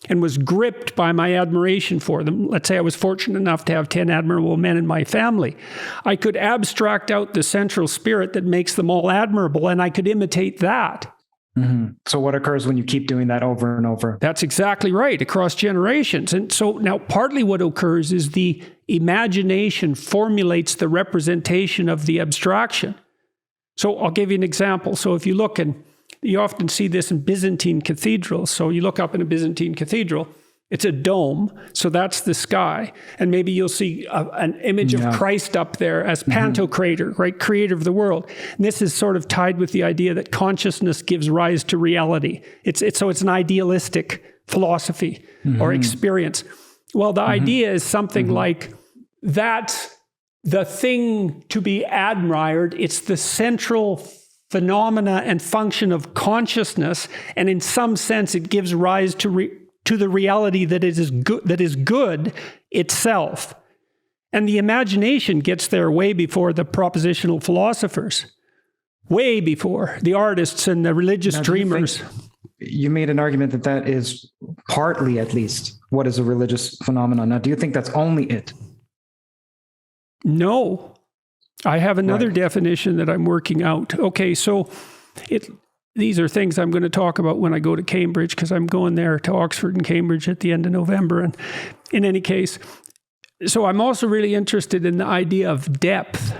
and was gripped by my admiration for them, let's say I was fortunate enough to have 10 admirable men in my family, I could abstract out the central spirit that makes them all admirable, and I could imitate that. Mm-hmm. So what occurs when you keep doing that over and over? That's exactly right, across generations. And so now partly what occurs is the imagination formulates the representation of the abstraction. So I'll give you an example. So if you look, and you often see this in Byzantine cathedrals. So you look up in a Byzantine cathedral, it's a dome, so that's the sky. And maybe you'll see an image of Christ up there as Pantocrator, right, creator of the world. And this is sort of tied with the idea that consciousness gives rise to reality. So it's an idealistic philosophy or experience. Well, the idea is something like that's the thing to be admired. It's the central phenomena and function of consciousness, and in some sense, it gives rise to the reality that it is good, that is good itself. And the imagination gets there way before the propositional philosophers, way before the artists and the religious dreamers. You made an argument that that is partly, at least, what is a religious phenomenon. Now, do you think that's only it? No. I have another definition that I'm working out. Okay, so these are things I'm going to talk about when I go to Cambridge, because I'm going there to Oxford and Cambridge at the end of November. And in any case, so I'm also really interested in the idea of depth.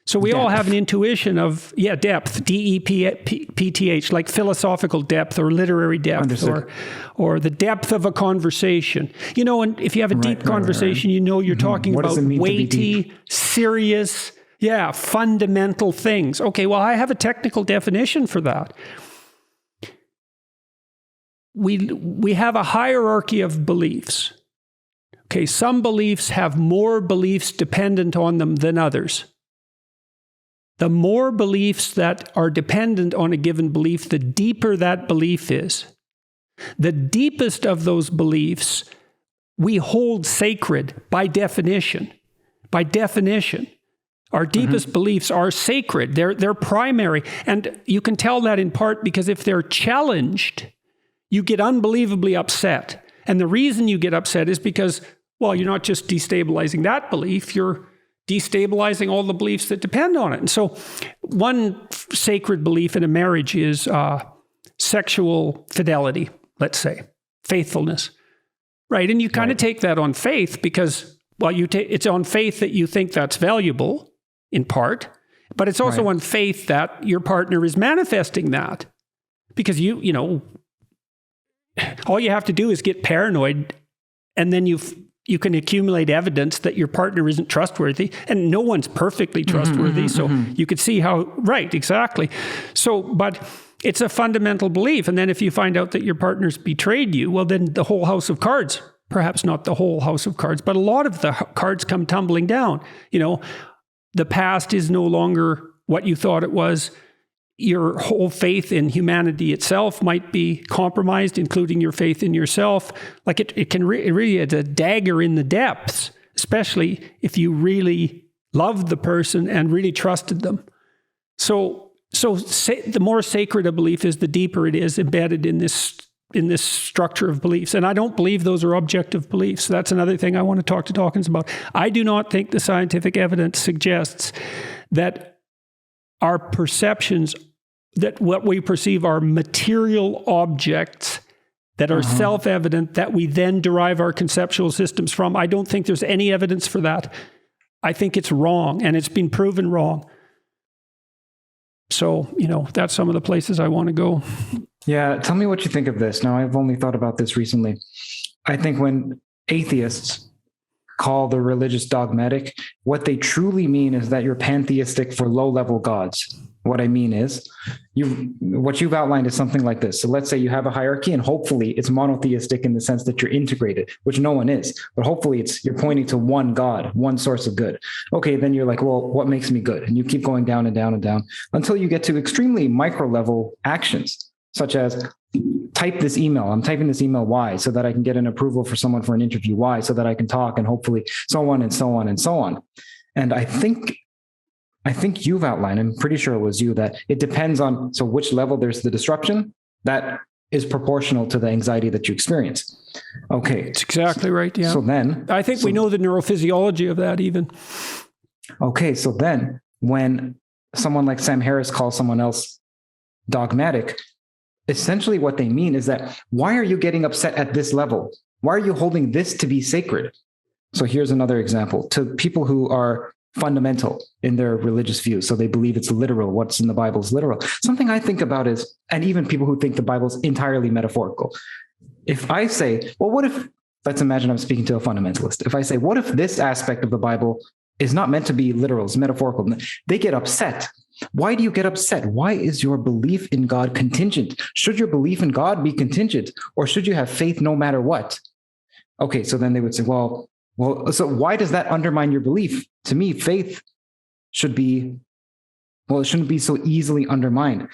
So we all have an intuition of, depth, D-E-P-T-H, like philosophical depth or literary depth or the depth of a conversation. You know, and if you have a deep conversation, you know you're talking about weighty, serious, fundamental things. Okay, well, I have a technical definition for that. We have a hierarchy of beliefs. Okay, some beliefs have more beliefs dependent on them than others. The more beliefs that are dependent on a given belief, the deeper that belief is. The deepest of those beliefs we hold sacred by definition. By definition. Our deepest beliefs are sacred. They're primary. And you can tell that in part because if they're challenged, you get unbelievably upset. And the reason you get upset is because, well, you're not just destabilizing that belief, you're destabilizing all the beliefs that depend on it. And so one sacred belief in a marriage is sexual fidelity, let's say, faithfulness, right? And you kind of take that on faith because, well, it's on faith that you think that's valuable in part, but it's also on faith that your partner is manifesting that because you know, all you have to do is get paranoid and then you can accumulate evidence that your partner isn't trustworthy, and no one's perfectly trustworthy. So you could see how, exactly. So, but it's a fundamental belief. And then if you find out that your partner's betrayed you, well, then the whole house of cards, perhaps not the whole house of cards, but a lot of the cards come tumbling down. You know, the past is no longer what you thought it was. Your whole faith in humanity itself might be compromised, including your faith in yourself. Like it really is a dagger in the depths, especially if you really loved the person and really trusted them. So the more sacred a belief is, the deeper it is embedded in this structure of beliefs. And I don't believe those are objective beliefs. So that's another thing I want to talk to Dawkins about. I do not think the scientific evidence suggests that our perceptions, that what we perceive are material objects that are self-evident that we then derive our conceptual systems from. I don't think there's any evidence for that. I think it's wrong, and it's been proven wrong. So, you know, that's some of the places I want to go. Yeah, tell me what you think of this. Now, I've only thought about this recently. I think when atheists call the religious dogmatic, what they truly mean is that you're pantheistic for low-level gods. What I mean is, what you've outlined is something like this. So let's say you have a hierarchy, and hopefully it's monotheistic in the sense that you're integrated, which no one is. But hopefully you're pointing to one God, one source of good. Okay, then you're like, well, what makes me good? And you keep going down and down and down until you get to extremely micro-level actions, such as type this email. I'm typing this email. Why? So that I can get an approval for someone for an interview. Why? So that I can talk, and hopefully so on and so on and so on. And I think you've outlined, I'm pretty sure it was you, that it depends on, so which level there's the disruption, that is proportional to the anxiety that you experience. Okay. It's exactly right. Yeah. So then I think we know the neurophysiology of that even. Okay. So then when someone like Sam Harris calls someone else dogmatic, essentially what they mean is that, why are you getting upset at this level? Why are you holding this to be sacred? So here's another example. To people who are fundamental in their religious views, so they believe it's literal, what's in the Bible is literal. Something I think about is, and even people who think the Bible is entirely metaphorical. If I say, well, what if, let's imagine I'm speaking to a fundamentalist. If I say, what if this aspect of the Bible is not meant to be literal, it's metaphorical, they get upset. Why do you get upset? Why is your belief in God contingent? Should your belief in God be contingent, or should you have faith no matter what? Okay, so then they would say, well, so why does that undermine your belief? To me, faith should be, well, it shouldn't be so easily undermined.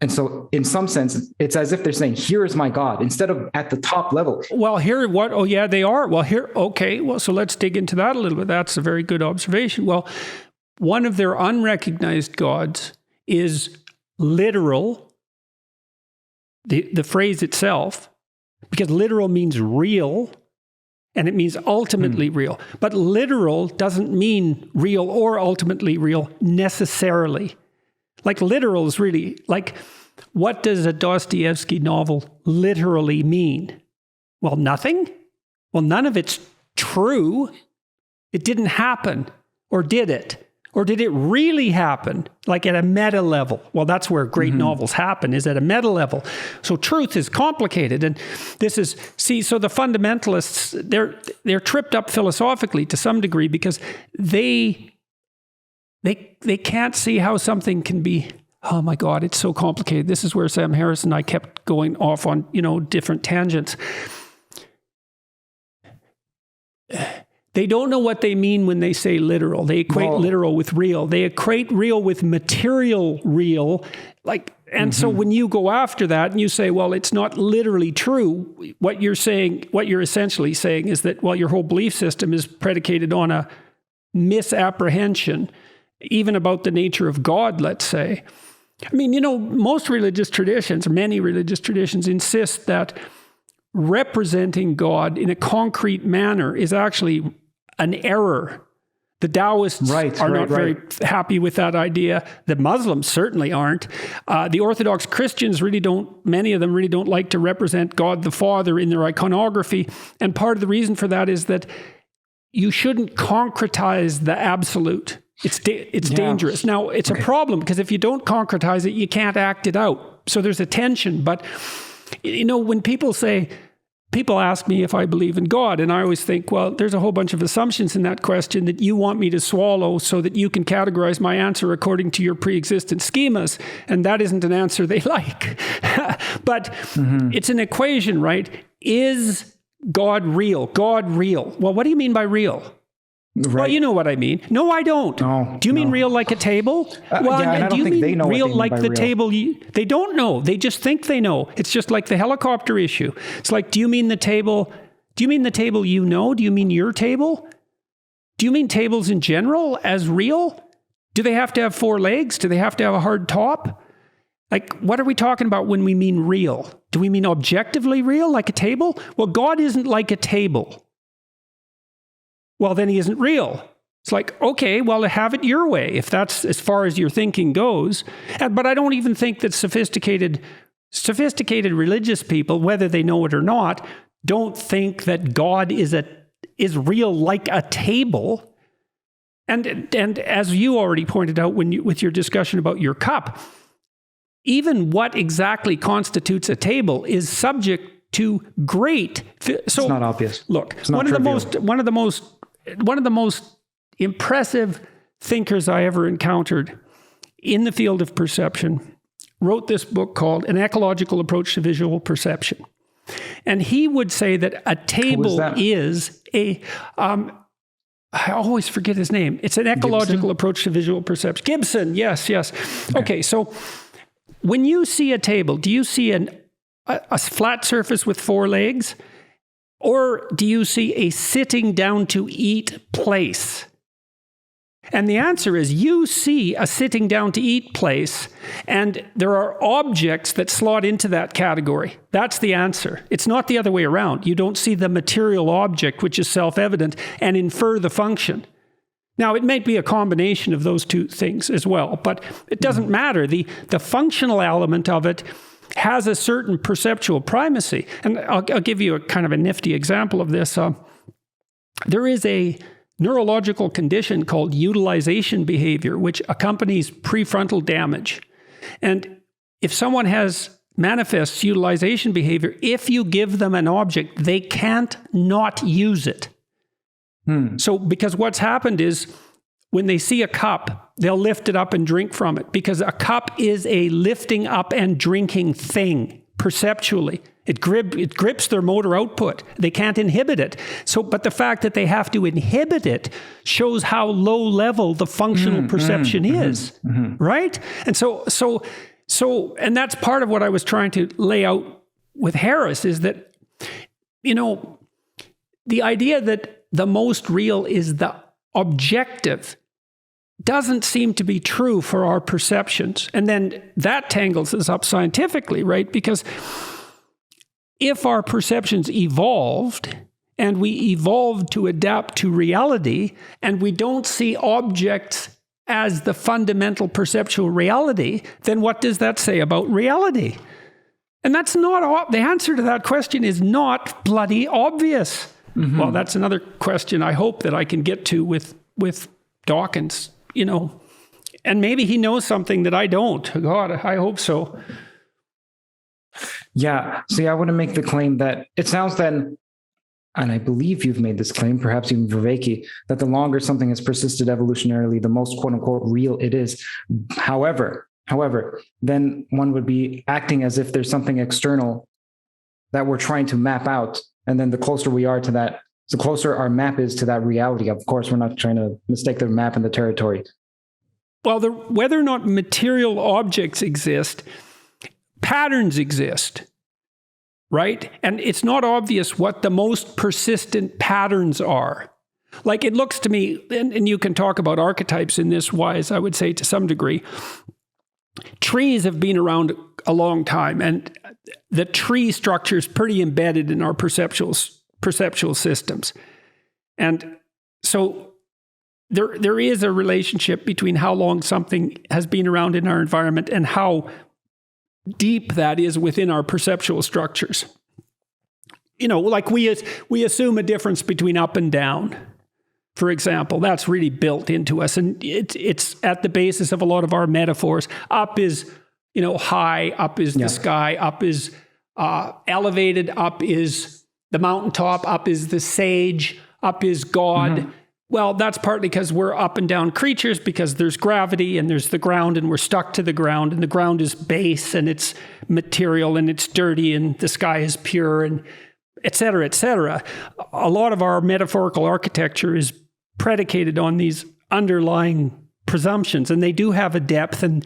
And so in some sense, it's as if they're saying, here is my God, instead of at the top level. Well, here, what? Oh, yeah, they are. Well, here, okay. Well, so let's dig into that a little bit. That's a very good observation. Well, one of their unrecognized gods is literal, the phrase itself, because literal means real, and it means ultimately real. But literal doesn't mean real or ultimately real necessarily. Like literal is really, like, what does a Dostoevsky novel literally mean? Well, nothing. Well, none of it's true. It didn't happen. Or did it? Or did it really happen, like at a meta level? Well, that's where great novels happen, is at a meta level. So truth is complicated. And this is, so the fundamentalists, they're tripped up philosophically to some degree because they can't see how something can be, oh my God, it's so complicated. This is where Sam Harris and I kept going off on, different tangents. They don't know what they mean when they say literal. They equate literal with real. They equate real with material real. So when you go after that and you say, well, it's not literally true, what you're essentially saying is that, well, your whole belief system is predicated on a misapprehension, even about the nature of God, let's say. I mean, most religious traditions, many religious traditions insist that representing God in a concrete manner is actually an error. The Taoists are not very happy with that idea. The Muslims certainly aren't. The Orthodox Christians many of them really don't like to represent God the Father in their iconography. And part of the reason for that is that you shouldn't concretize the absolute. It's dangerous. Now, it's a problem because if you don't concretize it, you can't act it out. So there's a tension. But, when people ask me if I believe in God, and I always think, well, there's a whole bunch of assumptions in that question that you want me to swallow so that you can categorize my answer according to your pre-existent schemas, and that isn't an answer they like. But it's an equation, right? Is God real? God real? Well, what do you mean by real? Right. Well, you know what I mean. No, I don't. Do you mean real like a table? Well, do you mean real like the real table? They don't know. They just think they know. It's just like the helicopter issue. It's like, do you mean the table? Do you mean the table you know? Do you mean your table? Do you mean tables in general as real? Do they have to have 4 legs? Do they have to have a hard top? Like, what are we talking about when we mean real? Do we mean objectively real, like a table? Well, God isn't like a table. Well, then he isn't real. It's like, okay, well, have it your way, if that's as far as your thinking goes. But I don't even think that sophisticated religious people, whether they know it or not, don't think that God is real like a table. And as you already pointed out with your discussion about your cup, even what exactly constitutes a table is subject to great. So it's not obvious. Look, one of the most impressive thinkers I ever encountered in the field of perception wrote this book called An Ecological Approach to Visual Perception. And he would say that a table is a, I always forget his name. It's an ecological approach to visual perception. Gibson, yes. Okay, so when you see a table, do you see a flat surface with 4 legs? Or do you see a sitting down to eat place? And the answer is you see a sitting down to eat place, and there are objects that slot into that category. That's the answer. It's not the other way around. You don't see the material object, which is self-evident, and infer the function. Now, it may be a combination of those two things as well, but it doesn't matter. The functional element of it has a certain perceptual primacy. And I'll give you a kind of a nifty example of this. There is a neurological condition called utilization behavior, which accompanies prefrontal damage. And if someone manifests utilization behavior, if you give them an object, they can't not use it. So because what's happened is when they see a cup, they'll lift it up and drink from it, because a cup is a lifting up and drinking thing perceptually. It grips their motor output. They can't inhibit it. But the fact that they have to inhibit it shows how low level the functional perception is, right? And and that's part of what I was trying to lay out with Harris, is that, the idea that the most real is the objective doesn't seem to be true for our perceptions. And then that tangles us up scientifically, right? Because if our perceptions evolved and we evolved to adapt to reality, and we don't see objects as the fundamental perceptual reality, then what does that say about reality? And that's not, the answer to that question is not bloody obvious. Well, that's another question I hope that I can get to with Dawkins, and maybe he knows something that I don't. God, I hope so. Yeah. See, I want to make the claim that it sounds then, and I believe you've made this claim, perhaps even Viveki, that the longer something has persisted evolutionarily, the most quote unquote real it is. However, then one would be acting as if there's something external that we're trying to map out. And then the closer we are to that, the closer our map is to that reality. Of course, we're not trying to mistake the map and the territory. Well, whether or not material objects exist, patterns exist, right? And it's not obvious what the most persistent patterns are. Like, it looks to me, and you can talk about archetypes in this wise, I would say to some degree, trees have been around a long time, and the tree structure is pretty embedded in our perceptual systems. And so there is a relationship between how long something has been around in our environment and how deep that is within our perceptual structures. Like we assume a difference between up and down, for example. That's really built into us, and it's at the basis of a lot of our metaphors. Up is high, up is the sky, up is elevated, up is the mountaintop, up is the sage, up is God. Well, that's partly because we're up and down creatures, because there's gravity and there's the ground, and we're stuck to the ground, and the ground is base and it's material and it's dirty and the sky is pure, and et cetera, et cetera. A lot of our metaphorical architecture is predicated on these underlying presumptions, and they do have a depth. And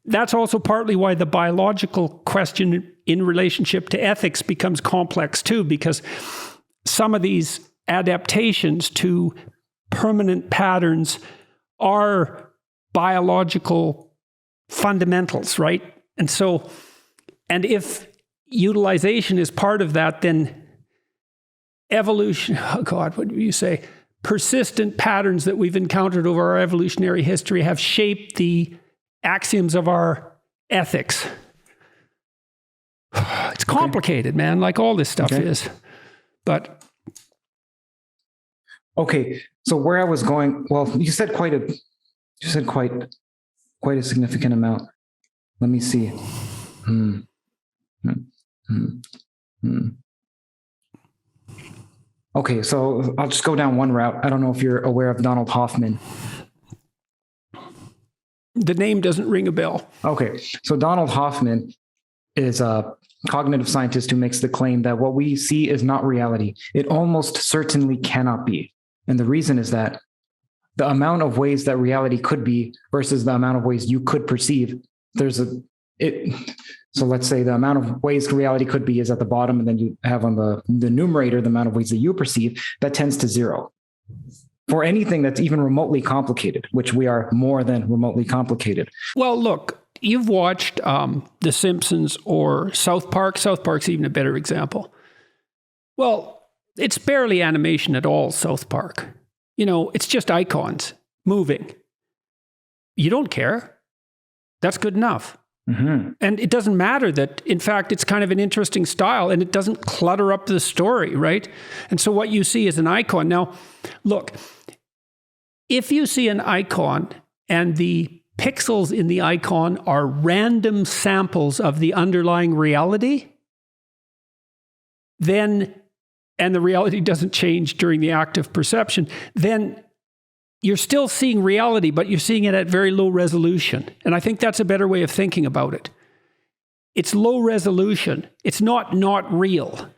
that's also partly why the biological question in relationship to ethics becomes complex too, because some of these adaptations to permanent patterns are biological fundamentals, right? And if utilization is part of that, then evolution, what do you say? Persistent patterns that we've encountered over our evolutionary history have shaped the axioms of our ethics. It's complicated, man, like all this stuff is. But okay, so where I was going, well, you said quite a significant amount. Let me see. Okay, so I'll just go down one route. I don't know if you're aware of Donald Hoffman. The name doesn't ring a bell. Okay, so Donald Hoffman is a cognitive scientist who makes the claim that what we see is not reality. It almost certainly cannot be. And the reason is that the amount of ways that reality could be versus the amount of ways you could perceive, so let's say the amount of ways reality could be is at the bottom, and then you have on the numerator the amount of ways that you perceive, that tends to zero. for anything that's even remotely complicated, which we are more than remotely complicated. Well, look, you've watched The Simpsons or South Park. South Park's even a better example. Well, it's barely animation at all, South Park. It's just icons moving. You don't care. That's good enough. Mm-hmm. And it doesn't matter that, in fact, it's kind of an interesting style and it doesn't clutter up the story, right? And so what you see is an icon. Now, look, if you see an icon and the pixels in the icon are random samples of the underlying reality, then, and the reality doesn't change during the act of perception, then you're still seeing reality, but you're seeing it at very low resolution. And I think that's a better way of thinking about it. It's low resolution. It's not real.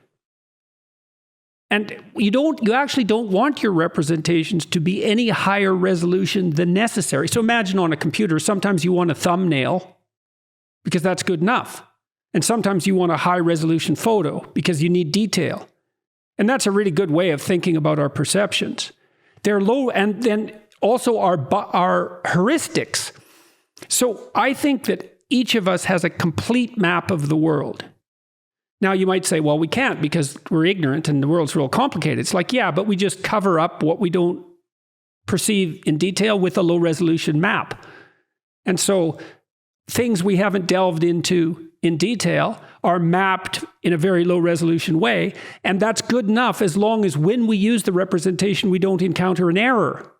And you actually don't want your representations to be any higher resolution than necessary. So imagine on a computer, sometimes you want a thumbnail because that's good enough. And sometimes you want a high resolution photo because you need detail. And that's a really good way of thinking about our perceptions. They're low, and then also our heuristics. So I think that each of us has a complete map of the world. Now you might say, well, we can't because we're ignorant and the world's real complicated. It's like, yeah, but we just cover up what we don't perceive in detail with a low resolution map. And so things we haven't delved into in detail are mapped in a very low resolution way. And that's good enough as long as when we use the representation, we don't encounter an error.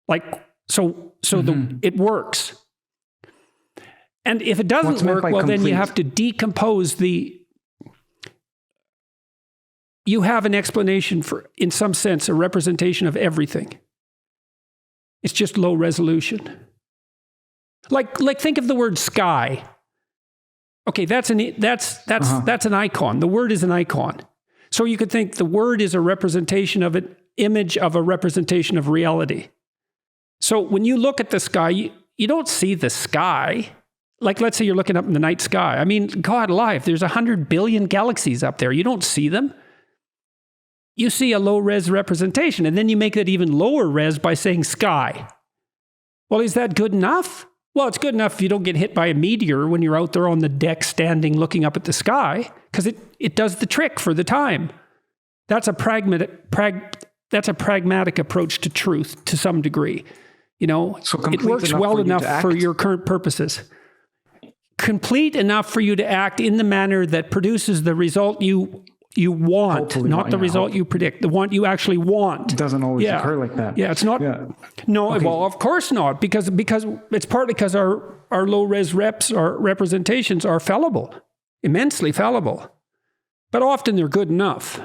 It works. And if it doesn't work, well, then you have to decompose you have an explanation for, in some sense, a representation of everything. It's just low resolution. Like think of the word sky. Okay, that's an icon. The word is an icon. So you could think the word is a representation of an image of a representation of reality. So when you look at the sky, you don't see the sky. Like, let's say you're looking up in the night sky. I mean, God alive, there's 100 billion galaxies up there. You don't see them. You see a low-res representation, and then you make it even lower res by saying sky. Well, is that good enough? Well, it's good enough if you don't get hit by a meteor when you're out there on the deck standing looking up at the sky, because it does the trick for the time. That's a pragmatic approach to truth to some degree. So it works well enough for your current purposes. Complete enough for you to act in the manner that produces the result you want, not the result you predict, the one you actually want. It doesn't always occur like that. Yeah, it's not. Yeah. No, okay. Well, of course not, because it's partly because our low-res our representations are fallible, immensely fallible. But often they're good enough.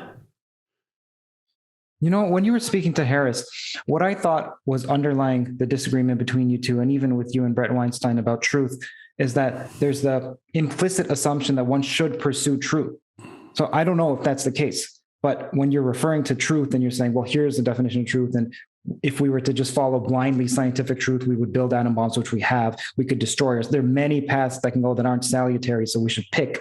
When you were speaking to Harris, what I thought was underlying the disagreement between you two, and even with you and Brett Weinstein about truth, is that there's the implicit assumption that one should pursue truth. So I don't know if that's the case, but when you're referring to truth and you're saying, well, here's the definition of truth, and if we were to just follow blindly scientific truth, we would build atom bombs, which we have. We could destroy us. There are many paths that can go that aren't salutary, so we should pick.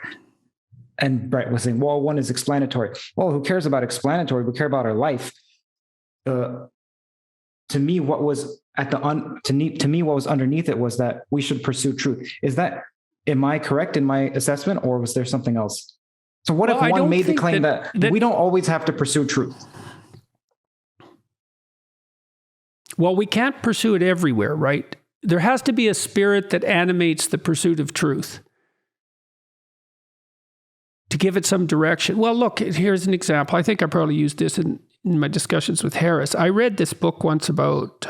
And Brett was saying, well, one is explanatory. Well, who cares about explanatory? We care about our life. To me, what was what was underneath it was that we should pursue truth. Am I correct in my assessment, or was there something else? So what if one made the claim that we don't always have to pursue truth? Well, we can't pursue it everywhere, right? There has to be a spirit that animates the pursuit of truth to give it some direction. Well, look, here's an example. I think I probably used this in my discussions with Harris. I read this book once about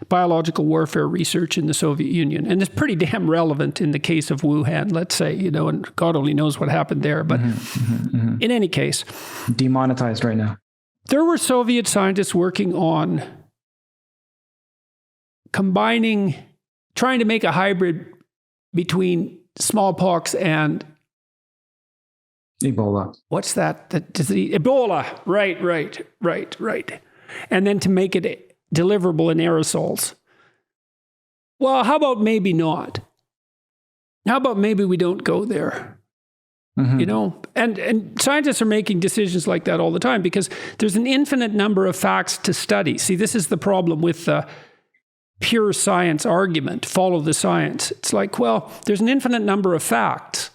biological warfare research in the Soviet Union. And it's pretty damn relevant in the case of Wuhan, let's say, and God only knows what happened there. But in any case. Demonetized right now. There were Soviet scientists working on trying to make a hybrid between smallpox and Ebola. What's that? Ebola. Right. And then to make it deliverable in aerosols. Well, how about maybe not? How about maybe we don't go there? You know, and scientists are making decisions like that all the time because there's an infinite number of facts to study. See, this is the problem with the pure science argument, follow the science. It's like, well, there's an infinite number of facts.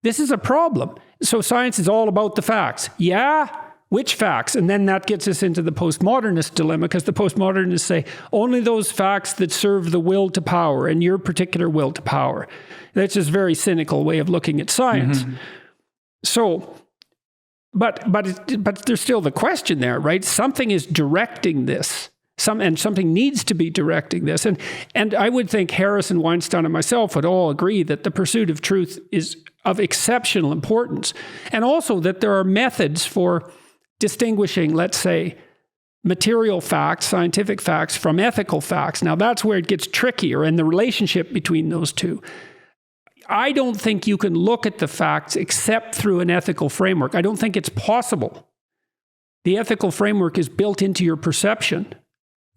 This is a problem. So science is all about the facts. Yeah, which facts? And then that gets us into the postmodernist dilemma because the postmodernists say only those facts that serve the will to power and your particular will to power. That's just a very cynical way of looking at science. So, but there's still the question there, right? Something is directing this. Something needs to be directing this. And I would think Harris and Weinstein and myself would all agree that the pursuit of truth is of exceptional importance. And also that there are methods for distinguishing, let's say, material facts, scientific facts from ethical facts. Now that's where it gets trickier and the relationship between those two. I don't think you can look at the facts except through an ethical framework. I don't think it's possible. The ethical framework is built into your perception.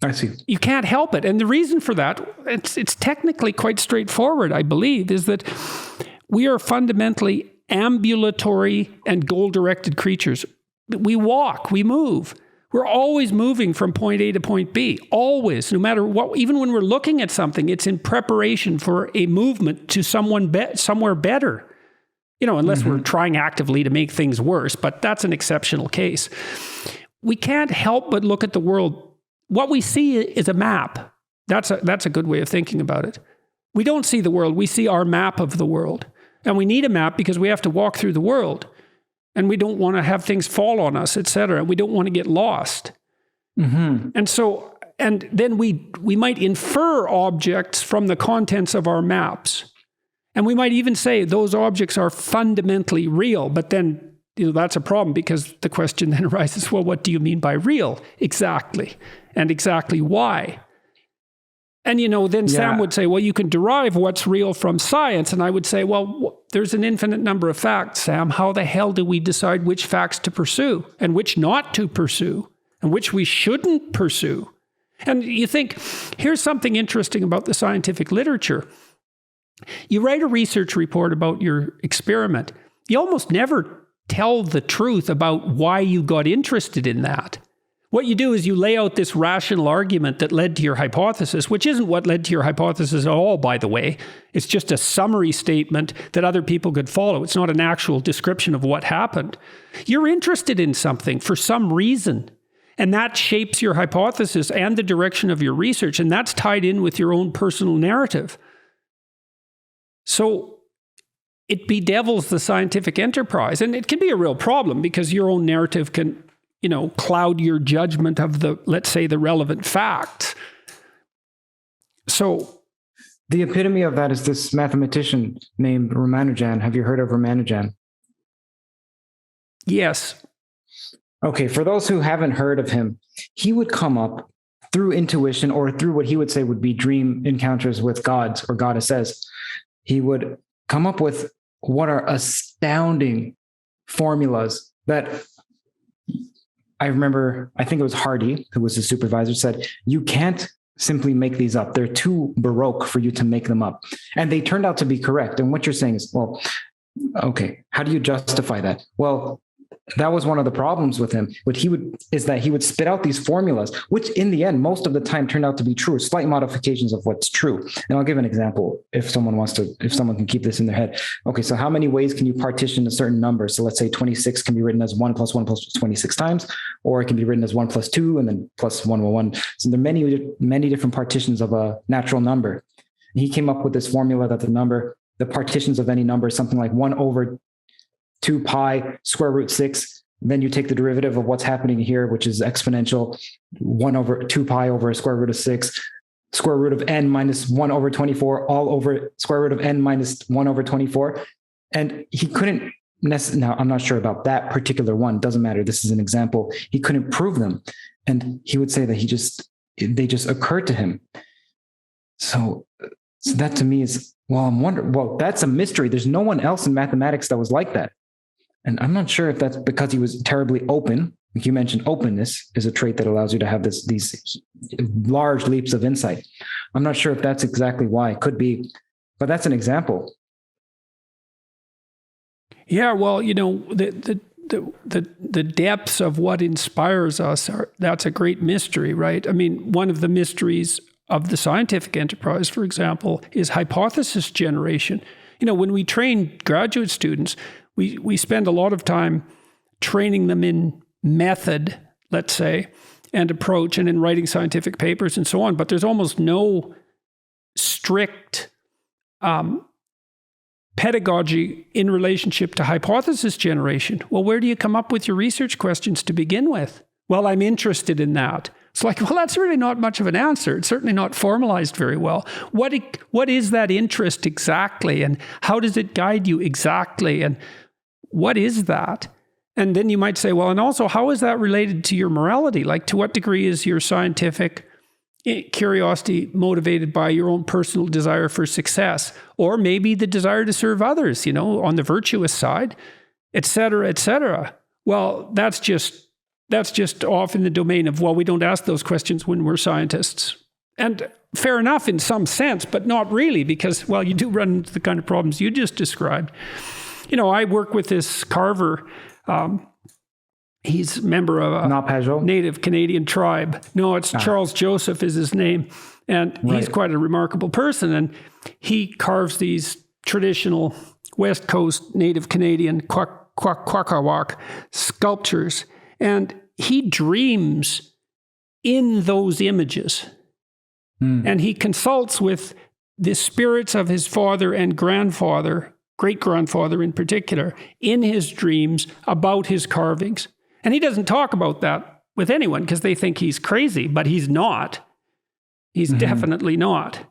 I see. You can't help it. And the reason for that, it's technically quite straightforward, I believe, is that we are fundamentally ambulatory and goal-directed creatures. We walk, we move. We're always moving from point A to point B, always, no matter what. Even when we're looking at something, it's in preparation for a movement to somewhere better. You know, unless we're trying actively to make things worse, but that's an exceptional case. We can't help but look at the world. What we see is a map. That's a good way of thinking about it. We don't see the world, we see our map of the world. And we need a map because we have to walk through the world. And we don't want to have things fall on us, et cetera. We don't want to get lost. And so, and then we might infer objects from the contents of our maps. And we might even say those objects are fundamentally real, but then, you know, that's a problem because the question then arises, well, what do you mean by real exactly? And exactly why? And, you know, then Sam would say, well, you can derive what's real from science. And I would say, well, there's an infinite number of facts, Sam. How the hell do we decide which facts to pursue and which not to pursue and which we shouldn't pursue? And you think, here's something interesting about the scientific literature. You write a research report about your experiment. You almost never tell the truth about why you got interested in that. What you do is you lay out this rational argument that led to your hypothesis, which isn't what led to your hypothesis at all, by the way. It's just a summary statement that other people could follow. It's not an actual description of what happened. You're interested in something for some reason, and that shapes your hypothesis and the direction of your research, and that's tied in with your own personal narrative. So it bedevils the scientific enterprise, and it can be a real problem because your own narrative can, you know, cloud your judgment of the, let's say, the relevant facts. So the epitome of that is this mathematician named Ramanujan. Have you heard of Ramanujan? Yes. Okay, for those who haven't heard of him, he would come up through intuition or through what he would say would be dream encounters with gods or goddesses. He would come up with what are astounding formulas that I remember, I think it was Hardy, who was the supervisor, said, you can't simply make these up. They're too baroque for you to make them up. And they turned out to be correct. And what you're saying is, well, okay, how do you justify that? Well, that was one of the problems with him. What he would is that he would spit out these formulas, which in the end, most of the time turned out to be true, slight modifications of what's true. And I'll give an example if someone can keep this in their head. Okay, so how many ways can you partition a certain number? So let's say 26 can be written as 1 plus 1 plus 26 times, or it can be written as 1 plus 2 and then plus 1, 1, 1. So there are many different partitions of a natural number. And he came up with this formula that the partitions of any number is something like 1 over 2 pi square root 6. Then you take the derivative of what's happening here, which is exponential 1 over 2 pi over square root of 6, square root of n minus 1 over 24, all over square root of n minus 1 over 24. And he couldn't now, I'm not sure about that particular one. Doesn't matter. This is an example. He couldn't prove them. And he would say that they just occurred to him. So that to me is, well, that's a mystery. There's no one else in mathematics that was like that. And I'm not sure if that's because he was terribly open. Like you mentioned, openness is a trait that allows you to have these large leaps of insight. I'm not sure if that's exactly why. It could be, but that's an example. Yeah, well, the depths of what inspires us that's a great mystery, right? I mean, one of the mysteries of the scientific enterprise, for example, is hypothesis generation. When we train graduate students, we spend a lot of time training them in method, let's say, and approach, and in writing scientific papers and so on. But there's almost no strict pedagogy in relationship to hypothesis generation. Well, where do you come up with your research questions to begin with? Well, I'm interested in that. It's like, well, that's really not much of an answer. It's certainly not formalized very well. What is that interest exactly? And how does it guide you exactly? And what is that? And then you might say, well, and also, how is that related to your morality? Like, to what degree is your scientific curiosity motivated by your own personal desire for success, or maybe the desire to serve others, on the virtuous side, et cetera, et cetera? Well, that's just off in the domain of, well, we don't ask those questions when we're scientists. And fair enough in some sense, but not really, because, well, you do run into the kind of problems you just described. I work with this carver. He's a member of a Native Canadian tribe. No, it's Charles Joseph is his name. And he's quite a remarkable person. And he carves these traditional West Coast Native Canadian Kwakawak sculptures. And he dreams in those images. And he consults with the spirits of his father and grandfather, great-grandfather in particular, in his dreams about his carvings. And he doesn't talk about that with anyone because they think he's crazy, but he's not. He's definitely not.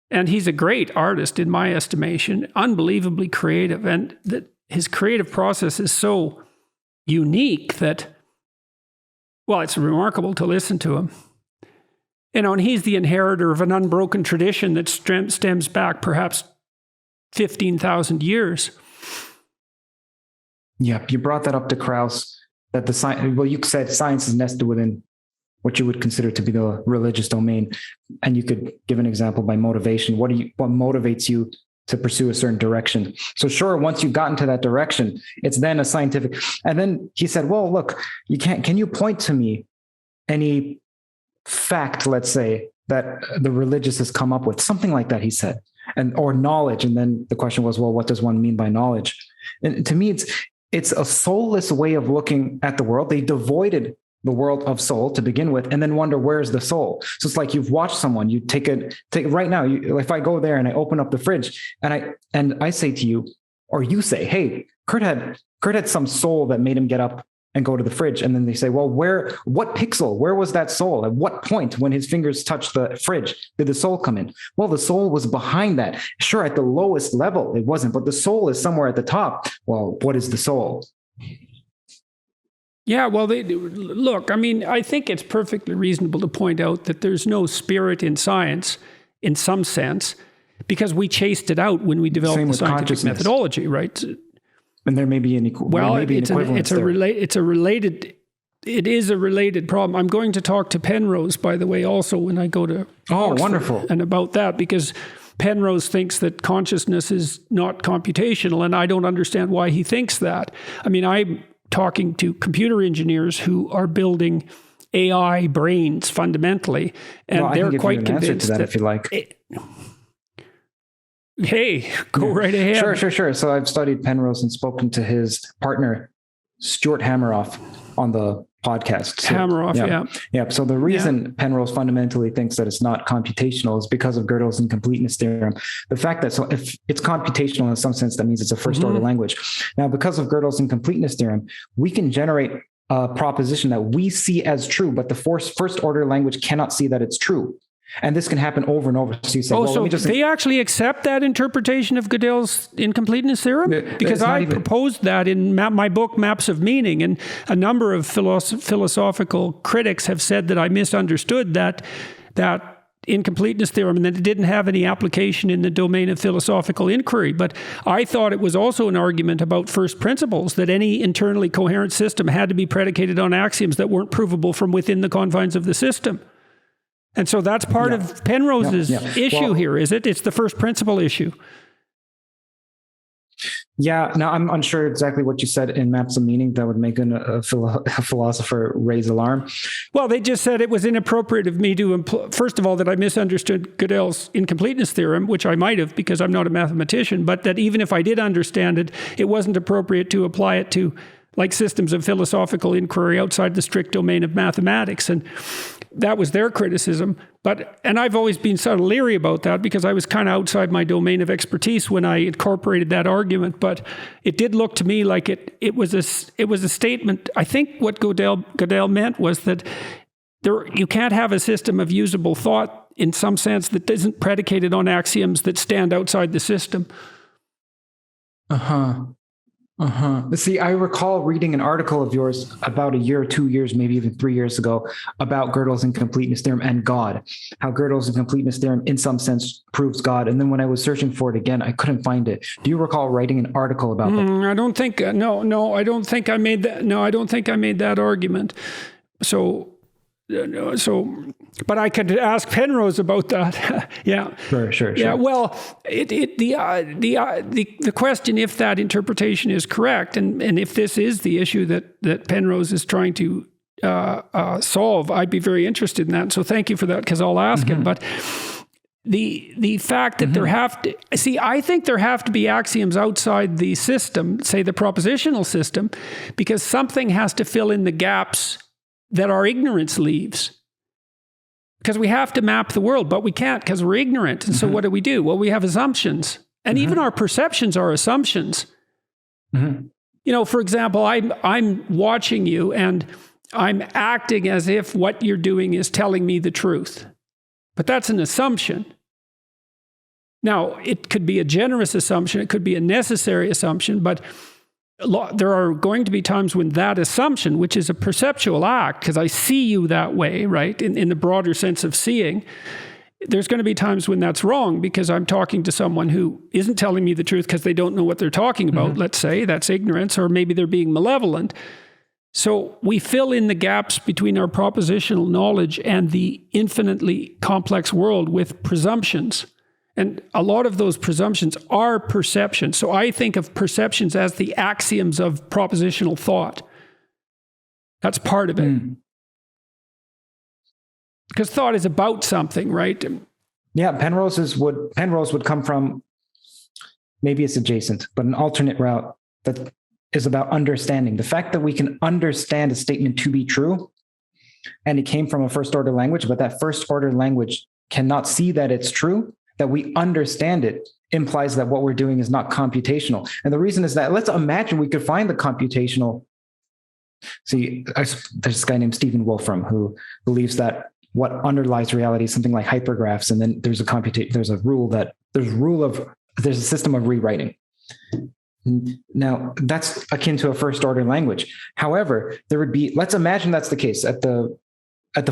And he's a great artist in my estimation, unbelievably creative. And his creative process is so unique that, well, it's remarkable to listen to him. And he's the inheritor of an unbroken tradition that stems back perhaps 15,000 years. Yeah, you brought that up to Krauss. That you said science is nested within what you would consider to be the religious domain, and you could give an example by motivation. What motivates you to pursue a certain direction? So sure, once you've gotten to that direction, it's then a scientific. And then he said, "Well, look, can you point to me any fact, let's say, that the religious has come up with?" Something like that, he said, or knowledge. And then the question was, well, what does one mean by knowledge? And to me, it's a soulless way of looking at the world. They devoided the world of soul to begin with, and then wonder, where's the soul? So it's like you've watched someone, you take right now, if I go there and I open up the fridge and I say to you, or you say, hey, Curt had some soul that made him get up and go to the fridge. And then they say, well, what pixel, where was that soul? At what point when his fingers touched the fridge did the soul come in? Well, the soul was behind that. Sure, at the lowest level, it wasn't, but the soul is somewhere at the top. Well, what is the soul? Yeah, well, look, I mean, I think it's perfectly reasonable to point out that there's no spirit in science in some sense, because we chased it out when we developed the scientific methodology, right? And there may be an equivalence it is a related problem. I'm going to talk to Penrose, by the way, also when I go to Oxford, wonderful. And about that, because Penrose thinks that consciousness is not computational, and I don't understand why he thinks that. I mean, I'm talking to computer engineers who are building AI brains fundamentally, and they're quite convinced that, if you like. Hey, go right ahead. Sure. So I've studied Penrose and spoken to his partner, Stuart Hameroff, on the podcast. So, Hameroff, yeah. So the reason Penrose fundamentally thinks that it's not computational is because of Gödel's incompleteness theorem. The fact that, so if it's computational in some sense, that means it's a first order language. Now, because of Gödel's incompleteness theorem, we can generate a proposition that we see as true, but the first order language cannot see that it's true. And this can happen over and over. So you say, they actually accept that interpretation of Gödel's incompleteness theorem? Because I proposed that in my book, Maps of Meaning, and a number of philosophical critics have said that I misunderstood that incompleteness theorem and that it didn't have any application in the domain of philosophical inquiry. But I thought it was also an argument about first principles, that any internally coherent system had to be predicated on axioms that weren't provable from within the confines of the system. And so that's part of Penrose's issue here, is it? It's the first principle issue. Yeah, now I'm unsure exactly what you said in Maps of Meaning that would make a philosopher raise alarm. Well, they just said it was inappropriate of me to first of all, that I misunderstood Gödel's incompleteness theorem, which I might have because I'm not a mathematician, but that even if I did understand it, it wasn't appropriate to apply it to like systems of philosophical inquiry outside the strict domain of mathematics. And that was their criticism. And I've always been sort of leery about that because I was kind of outside my domain of expertise when I incorporated that argument. But it did look to me like it was a statement. I think what Gödel meant was that you can't have a system of usable thought in some sense that isn't predicated on axioms that stand outside the system. See, I recall reading an article of yours about a year or 2 years, maybe even 3 years ago, about Gödel's incompleteness theorem and God, how Gödel's incompleteness theorem in some sense proves God. And then when I was searching for it again, I couldn't find it. Do you recall writing an article about that? I don't think, I don't think I made that. No, I don't think I made that argument. But I could ask Penrose about that. Yeah. Sure. Yeah. Well, the question, if that interpretation is correct, and if this is the issue that Penrose is trying to solve, I'd be very interested in that. So thank you for that, because I'll ask him. But the fact that I think there have to be axioms outside the system, say the propositional system, because something has to fill in the gaps that our ignorance leaves. Because we have to map the world, but we can't because we're ignorant. And so what do? Well, we have assumptions. And even our perceptions are assumptions. You know, for example, I'm watching you and I'm acting as if what you're doing is telling me the truth. But that's an assumption. Now, it could be a generous assumption. It could be a necessary assumption, but there are going to be times when that assumption, which is a perceptual act, because I see you that way, right, in the broader sense of seeing, there's going to be times when that's wrong because I'm talking to someone who isn't telling me the truth because they don't know what they're talking about, let's say. That's ignorance, or maybe they're being malevolent. So we fill in the gaps between our propositional knowledge and the infinitely complex world with presumptions. And a lot of those presumptions are perceptions. So I think of perceptions as the axioms of propositional thought. That's part of it. Because thought is about something, right? Yeah, Penrose would come from, maybe it's adjacent, but an alternate route that is about understanding. The fact that we can understand a statement to be true, and it came from a first order language, but that first order language cannot see that it's true, that we understand it, implies that what we're doing is not computational. And the reason is that, let's imagine we could find the computational. There's this guy named Stephen Wolfram who believes that what underlies reality is something like hypergraphs. And then there's a system of rewriting. Now that's akin to a first order language. However, let's imagine that's the case at the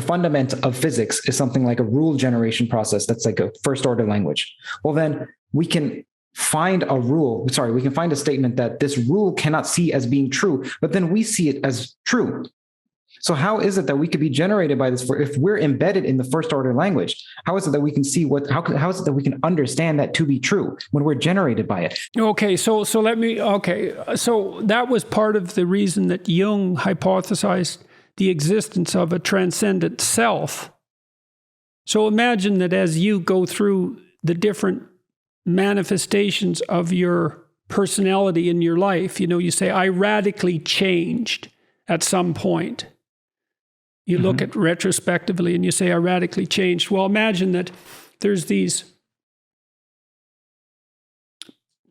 fundament of physics is something like a rule generation process that's like a first order language. Well, then we can find a statement that this rule cannot see as being true, but then we see it as true. So how is it that we could be generated by this? If we're embedded in the first order language, how is it that we can see how is it that we can understand that to be true when we're generated by it? Okay, so that was part of the reason that Jung hypothesized the existence of a transcendent self. So imagine that as you go through the different manifestations of your personality in your life, you say, I radically changed at some point. You look at retrospectively and you say, I radically changed. Well, imagine that there's these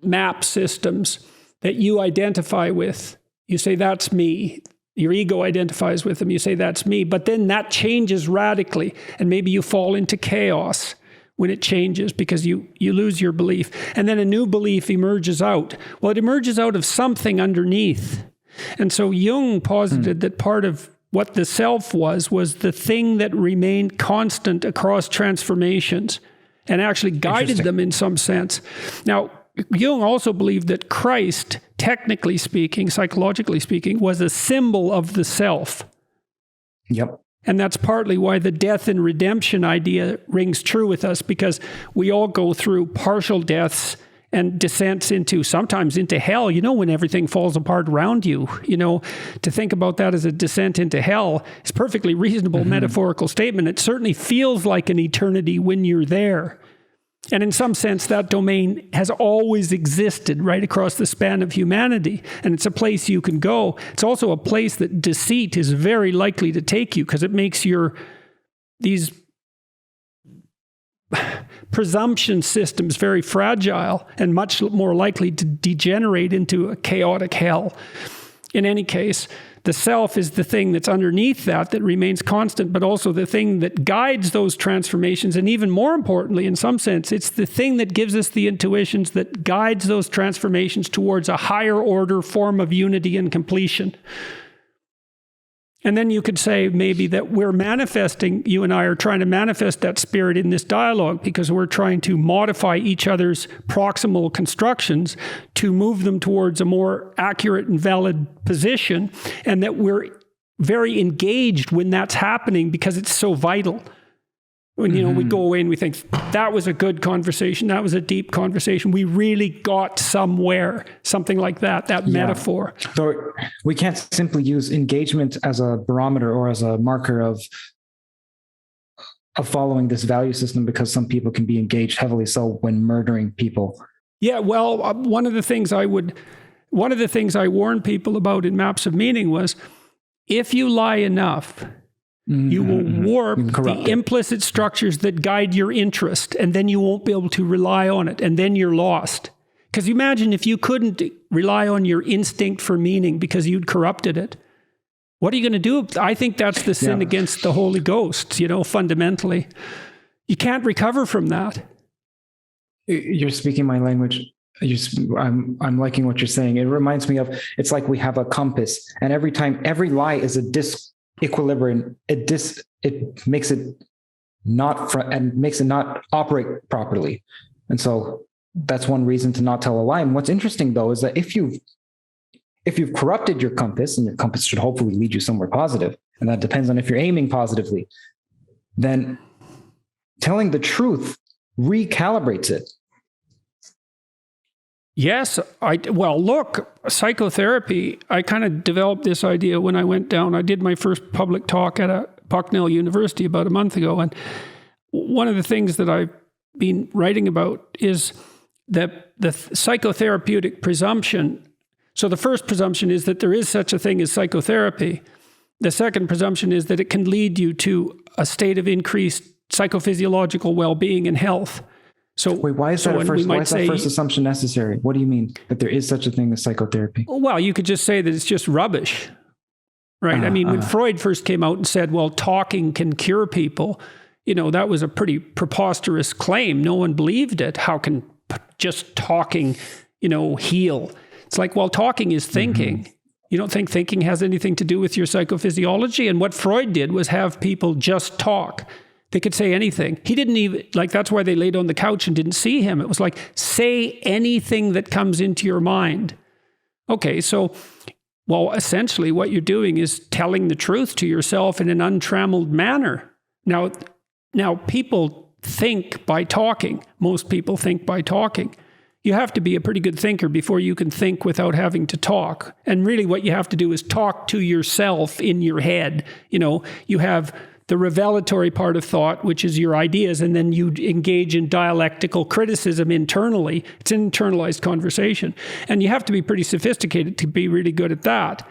map systems that you identify with. You say, that's me. Your ego identifies with them. You say, that's me. But then that changes radically. And maybe you fall into chaos when it changes because you lose your belief. And then a new belief emerges out. Well, it emerges out of something underneath. And so Jung posited that part of what the self was the thing that remained constant across transformations and actually guided them in some sense. Now, Jung also believed that Christ, technically speaking, psychologically speaking, was a symbol of the self. Yep. And that's partly why the death and redemption idea rings true with us, because we all go through partial deaths and descents sometimes into hell, when everything falls apart around you, to think about that as a descent into hell is perfectly reasonable metaphorical statement. It certainly feels like an eternity when you're there. And in some sense, that domain has always existed right across the span of humanity. And it's a place you can go. It's also a place that deceit is very likely to take you, because it makes these presumption systems very fragile and much more likely to degenerate into a chaotic hell. In any case, the self is the thing that's underneath that remains constant, but also the thing that guides those transformations. And even more importantly, in some sense, it's the thing that gives us the intuitions that guides those transformations towards a higher order form of unity and completion. And then you could say maybe that we're manifesting, you and I are trying to manifest that spirit in this dialogue, because we're trying to modify each other's proximal constructions to move them towards a more accurate and valid position, and that we're very engaged when that's happening because it's so vital. When we go away and we think, that was a good conversation, that was a deep conversation, we really got somewhere, something like that metaphor. So we can't simply use engagement as a barometer or as a marker of following this value system, because some people can be engaged heavily so when murdering people. Yeah, well, one of the things I warn people about in Maps of Meaning was, if you lie enough, you will warp the implicit structures that guide your interest, and then you won't be able to rely on it, and then you're lost. Because imagine if you couldn't rely on your instinct for meaning because you'd corrupted it. What are you going to do? I think that's the sin against the Holy Ghost, fundamentally. You can't recover from that. You're speaking my language. I'm liking what you're saying. It reminds me of, it's like we have a compass, and every lie is a disequilibrium. It makes it not operate properly. And so that's one reason to not tell a lie. And what's interesting though is that if you've corrupted your compass, and your compass should hopefully lead you somewhere positive, and that depends on if you're aiming positively, then telling the truth recalibrates it. Yes. Look, psychotherapy, I kind of developed this idea when I went down. I did my first public talk at Bucknell University about a month ago. And one of the things that I've been writing about is that the psychotherapeutic presumption. So the first presumption is that there is such a thing as psychotherapy. The second presumption is that it can lead you to a state of increased psychophysiological well-being and health. So wait, why is that first assumption necessary? What do you mean that there is such a thing as psychotherapy? Well, you could just say that it's just rubbish, right? When Freud first came out and said, well, talking can cure people, that was a pretty preposterous claim. No one believed it. How can just talking, heal? It's like, well, talking is thinking. You don't think thinking has anything to do with your psychophysiology? And what Freud did was have people just talk. They could say anything. He didn't even, that's why they laid on the couch and didn't see him. It was like, say anything that comes into your mind. Okay, so, essentially what you're doing is telling the truth to yourself in an untrammeled manner. Now people think by talking. Most people think by talking. You have to be a pretty good thinker before you can think without having to talk. And really what you have to do is talk to yourself in your head. You have the revelatory part of thought, which is your ideas, and then you engage in dialectical criticism internally. It's an internalized conversation. And you have to be pretty sophisticated to be really good at that.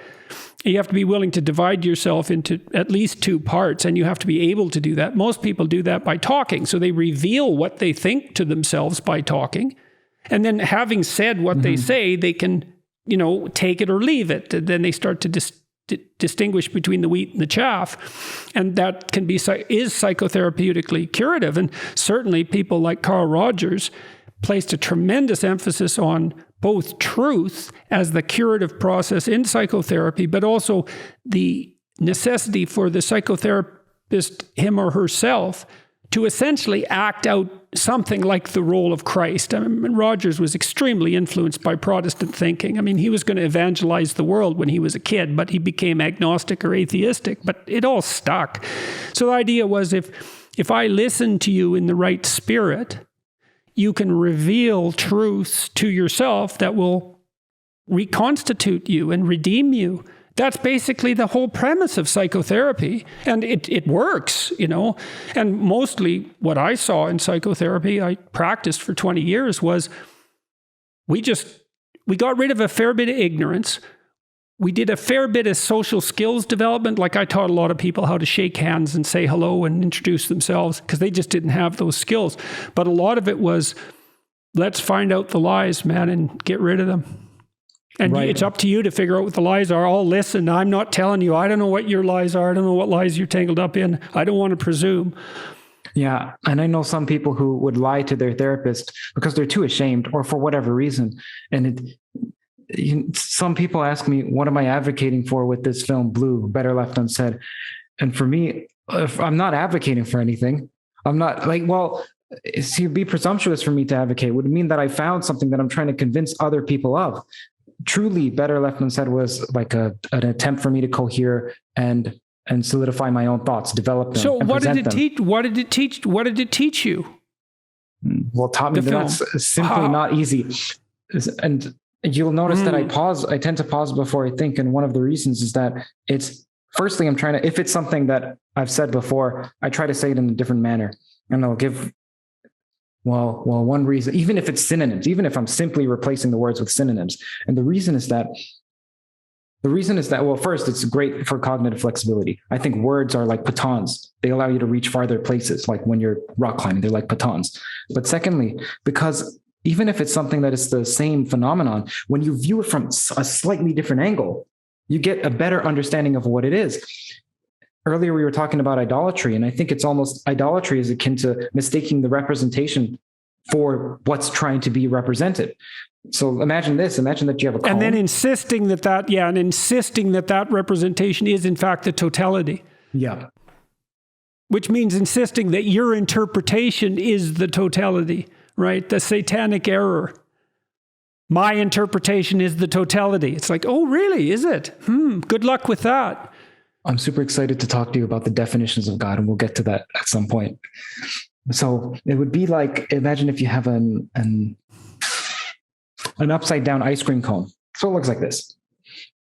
You have to be willing to divide yourself into at least two parts, and you have to be able to do that. Most people do that by talking. So they reveal what they think to themselves by talking. And then having said what they say, they can, take it or leave it. And then they start to distinguish between the wheat and the chaff, and that can be is psychotherapeutically curative. And certainly people like Carl Rogers placed a tremendous emphasis on both truth as the curative process in psychotherapy, but also the necessity for the psychotherapist, him or herself, to essentially act out something like the role of Christ. Rogers was extremely influenced by Protestant thinking. He was going to evangelize the world when he was a kid, but he became agnostic or atheistic, but it all stuck. So the idea was if I listen to you in the right spirit, you can reveal truths to yourself that will reconstitute you and redeem you. That's basically the whole premise of psychotherapy. And it works, you know. And mostly what I saw in psychotherapy, I practiced for 20 years, was we got rid of a fair bit of ignorance. We did a fair bit of social skills development. Like I taught a lot of people how to shake hands and say hello and introduce themselves because they just didn't have those skills. But a lot of it was, let's find out the lies, man, and get rid of them. And right. It's up to you to figure out what the lies are. I'll listen. I'm not telling you. I don't know what your lies are. I don't know what lies you're tangled up in. I don't want to presume. Yeah. And I know some people who would lie to their therapist because they're too ashamed or for whatever reason. And some people ask me, what am I advocating for with this film, Blue, Better Left Unsaid? And for me, if I'm not advocating for anything. I'm not like, well, it'd be presumptuous for me to advocate. It would mean that I found something that I'm trying to convince other people of. Truly, Better Left Unsaid was like an attempt for me to cohere and solidify my own thoughts, develop them. So what did it teach? What did it teach? What did it teach you? Well, it taught me that that's simply not easy. And you'll notice that I tend to pause before I think. And one of the reasons is that firstly, I'm trying to, if it's something that I've said before, I try to say it in a different manner. And I'll give, one reason, even if it's synonyms, even if I'm simply replacing the words with synonyms. And the reason is that, well, first, it's great for cognitive flexibility. I think words are like batons. They allow you to reach farther places, like when you're rock climbing, they're like batons. But secondly, because even if it's something that is the same phenomenon, when you view it from a slightly different angle, you get a better understanding of what it is. Earlier, we were talking about idolatry, and I think it's almost idolatry is akin to mistaking the representation for what's trying to be represented. So imagine this, imagine that you have a cone. And then insisting that representation is in fact the totality. Yeah. Which means insisting that your interpretation is the totality, right? The satanic error. My interpretation is the totality. It's like, oh, really? Is it? Good luck with that. I'm super excited to talk to you about the definitions of God, and we'll get to that at some point. So it would be like, imagine if you have an upside down ice cream cone. So it looks like this.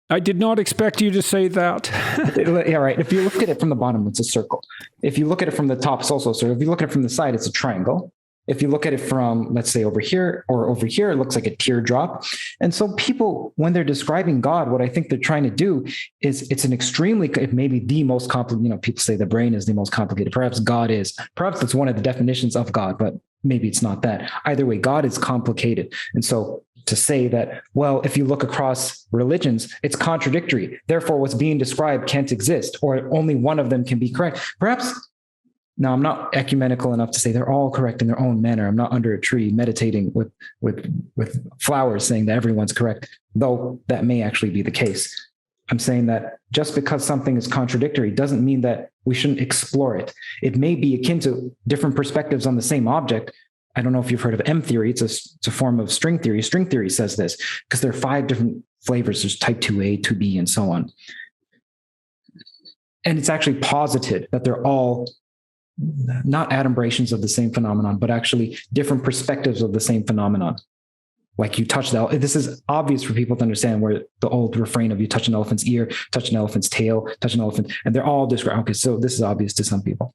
I did not expect you to say that. Yeah, right. If you look at it from the bottom, it's a circle. If you look at it from the top, it's also a circle. If you look at it from the side, it's a triangle. If you look at it from, let's say, over here or over here, it looks like a teardrop. And so people, when they're describing God, what I think they're trying to do is it may be the most complicated, people say the brain is the most complicated. Perhaps God is. Perhaps that's one of the definitions of God, but maybe it's not that. Either way, God is complicated. And so to say that, well, if you look across religions, it's contradictory. Therefore, what's being described can't exist, or only one of them can be correct. Perhaps. Now, I'm not ecumenical enough to say they're all correct in their own manner. I'm not under a tree meditating with flowers saying that everyone's correct, though that may actually be the case. I'm saying that just because something is contradictory doesn't mean that we shouldn't explore it. It may be akin to different perspectives on the same object. I don't know if you've heard of M theory. It's a form of string theory. String theory says this because there are 5 different flavors. There's type 2A, 2B, and so on. And it's actually posited that they're all not adumbrations of the same phenomenon, but actually different perspectives of the same phenomenon. Like you touch this is obvious for people to understand, where the old refrain of you touch an elephant's ear, touch an elephant's tail, touch an elephant, and they're all described. Okay, so this is obvious to some people.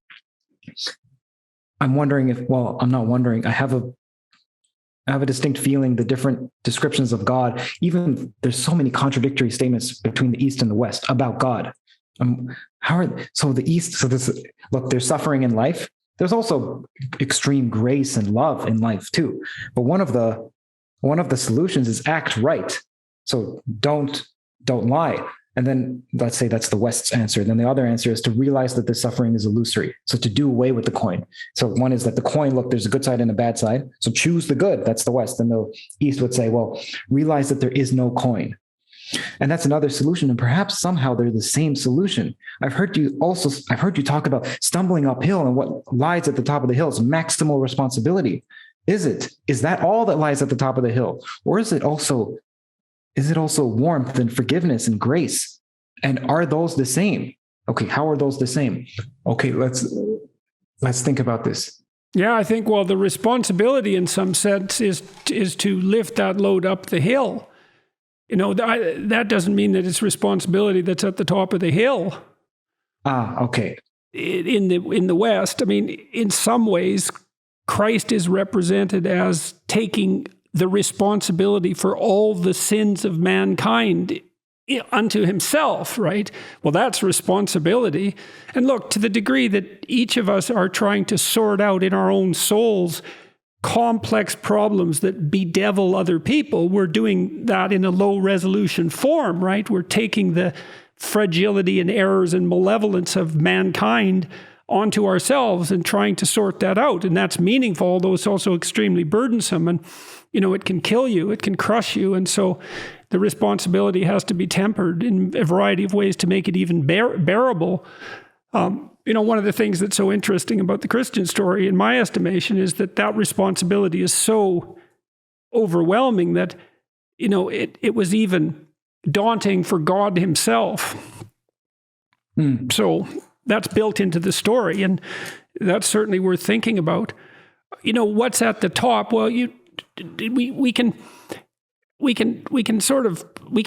I'm wondering I'm not wondering. I have a distinct feeling the different descriptions of God, even there's so many contradictory statements between the East and the West about God. The East, there's suffering in life. There's also extreme grace and love in life too. But one of the solutions is act right. So don't lie. And then let's say that's the West's answer. Then the other answer is to realize that the suffering is illusory. So to do away with the coin. So one is that the coin, look, there's a good side and a bad side. So choose the good. That's the West. And the East would say, well, realize that there is no coin. And that's another solution. And perhaps somehow they're the same solution. I've heard you talk about stumbling uphill, and what lies at the top of the hill is maximal responsibility. Is that all that lies at the top of the hill? Or is it also warmth and forgiveness and grace? And are those the same? Okay, how are those the same? Okay, let's think about this. Yeah, I think, well, the responsibility in some sense is to lift that load up the hill. You know, that doesn't mean that it's responsibility that's at the top of the hill. Ah, okay. In the West, I mean, in some ways, Christ is represented as taking the responsibility for all the sins of mankind unto himself, right? Well, that's responsibility. And look, to the degree that each of us are trying to sort out in our own souls complex problems that bedevil other people, we're doing that in a low resolution form, right? We're taking the fragility and errors and malevolence of mankind onto ourselves and trying to sort that out. And that's meaningful, although it's also extremely burdensome. And, you know, it can kill you, it can crush you. And so the responsibility has to be tempered in a variety of ways to make it even bearable. You know, one of the things that's so interesting about the Christian story, in my estimation, is that responsibility is so overwhelming that, you know, it was even daunting for God himself. So that's built into the story, and that's certainly worth thinking about. You know, what's at the top? Well, we can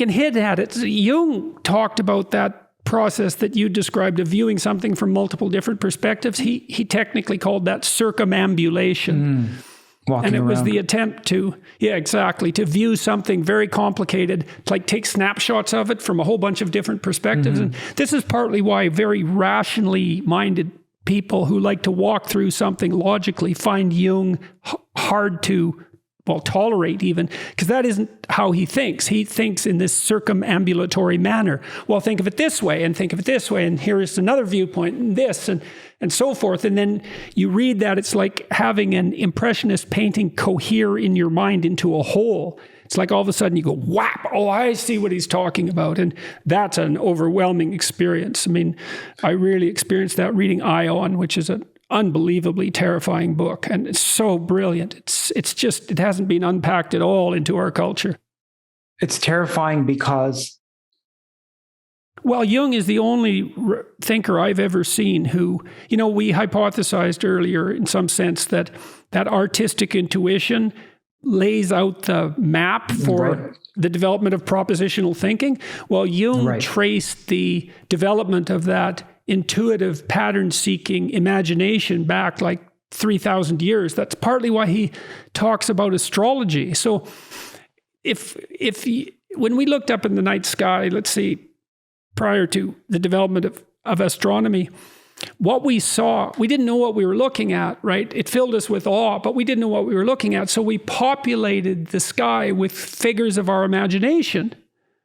hit at it. Jung talked about that process that you described of viewing something from multiple different perspectives. He technically called that circumambulation. And it was the attempt to view something very complicated, to like take snapshots of it from a whole bunch of different perspectives. And this is partly why very rationally minded people who like to walk through something logically find Jung hard to tolerate even, because that isn't how he thinks. He thinks in this circumambulatory manner. Well, think of it this way, and think of it this way, and here is another viewpoint, and this, and so forth. And then you read that, it's like having an impressionist painting cohere in your mind into a whole. It's like all of a sudden you go, whap, oh, I see what he's talking about. And that's an overwhelming experience. I mean, I really experienced that reading Ion, which is an unbelievably terrifying book, and it's so brilliant. It's just, it hasn't been unpacked at all into our culture. It's terrifying because, well, Jung is the only thinker I've ever seen who, you know, we hypothesized earlier in some sense that artistic intuition lays out the map for the development of propositional thinking. Well, Jung traced the development of that intuitive pattern-seeking imagination back like 3,000 years. That's partly why he talks about astrology. So when we looked up in the night sky, let's see, prior to the development of astronomy, what we saw, we didn't know what we were looking at, right? It filled us with awe, but we didn't know what we were looking at. So we populated the sky with figures of our imagination.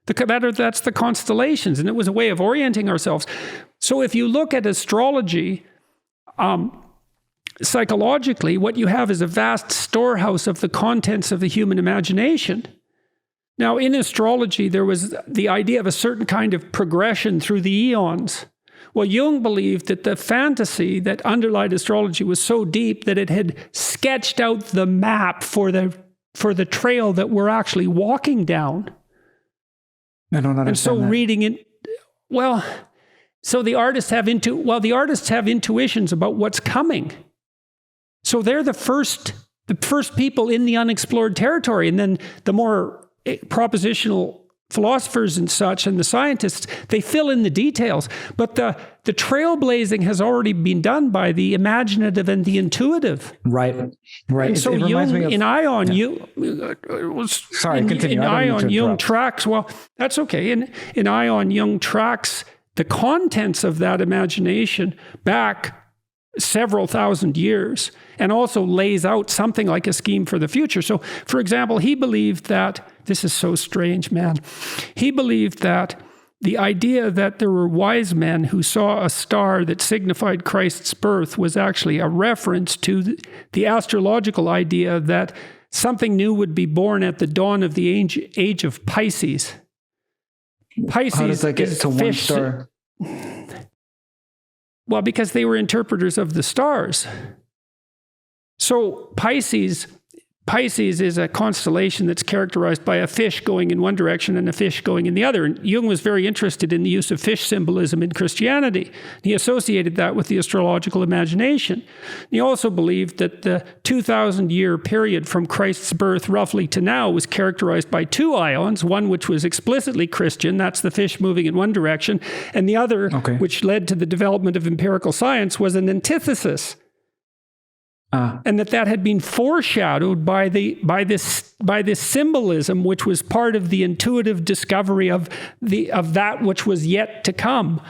That's the constellations, and it was a way of orienting ourselves. So if you look at astrology, psychologically, what you have is a vast storehouse of the contents of the human imagination. Now, in astrology, there was the idea of a certain kind of progression through the eons. Well, Jung believed that the fantasy that underlied astrology was so deep that it had sketched out the map for the trail that we're actually walking down. I don't understand. And so that. reading it, well, so the artists have intuitions about what's coming. So they're the first people in the unexplored territory. And then the more propositional philosophers and such, and the scientists, they fill in the details. But the trailblazing has already been done by the imaginative and the intuitive. Right. And so Jung, in Ion, Jung tracks, well, that's okay. In Ion, Jung tracks the contents of that imagination back several thousand years, and also lays out something like a scheme for the future. So, for example, he believed that, this is so strange, man. He believed that the idea that there were wise men who saw a star that signified Christ's birth was actually a reference to the astrological idea that something new would be born at the dawn of the age of Pisces. Pisces, how does that get to one star? Well, because they were interpreters of the stars. So Pisces Pisces is a constellation that's characterized by a fish going in one direction and a fish going in the other. And Jung was very interested in the use of fish symbolism in Christianity. He associated that with the astrological imagination. He also believed that the 2,000-year period from Christ's birth roughly to now was characterized by two ions, one which was explicitly Christian, that's the fish moving in one direction, and the other, which led to the development of empirical science, was an antithesis. And that had been foreshadowed by this symbolism, which was part of the intuitive discovery of that which was yet to come.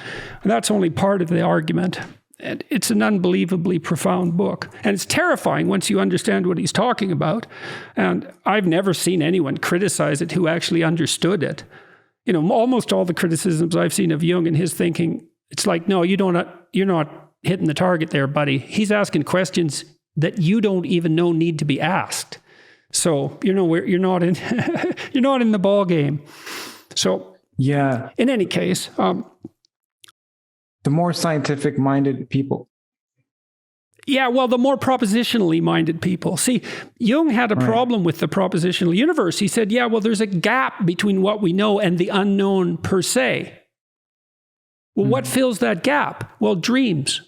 And that's only part of the argument. And it's an unbelievably profound book. And it's terrifying once you understand what he's talking about. And I've never seen anyone criticize it who actually understood it. You know, almost all the criticisms I've seen of Jung and his thinking, it's like, no, you're not hitting the target there, buddy. He's asking questions that you don't even know need to be asked. So you're not in you're not in the ball game. So yeah. In any case, the more scientific minded people. Yeah, well, the more propositionally minded people. See, Jung had a problem with the propositional universe. He said, yeah, well, there's a gap between what we know and the unknown per se. Well, what fills that gap? Well, dreams,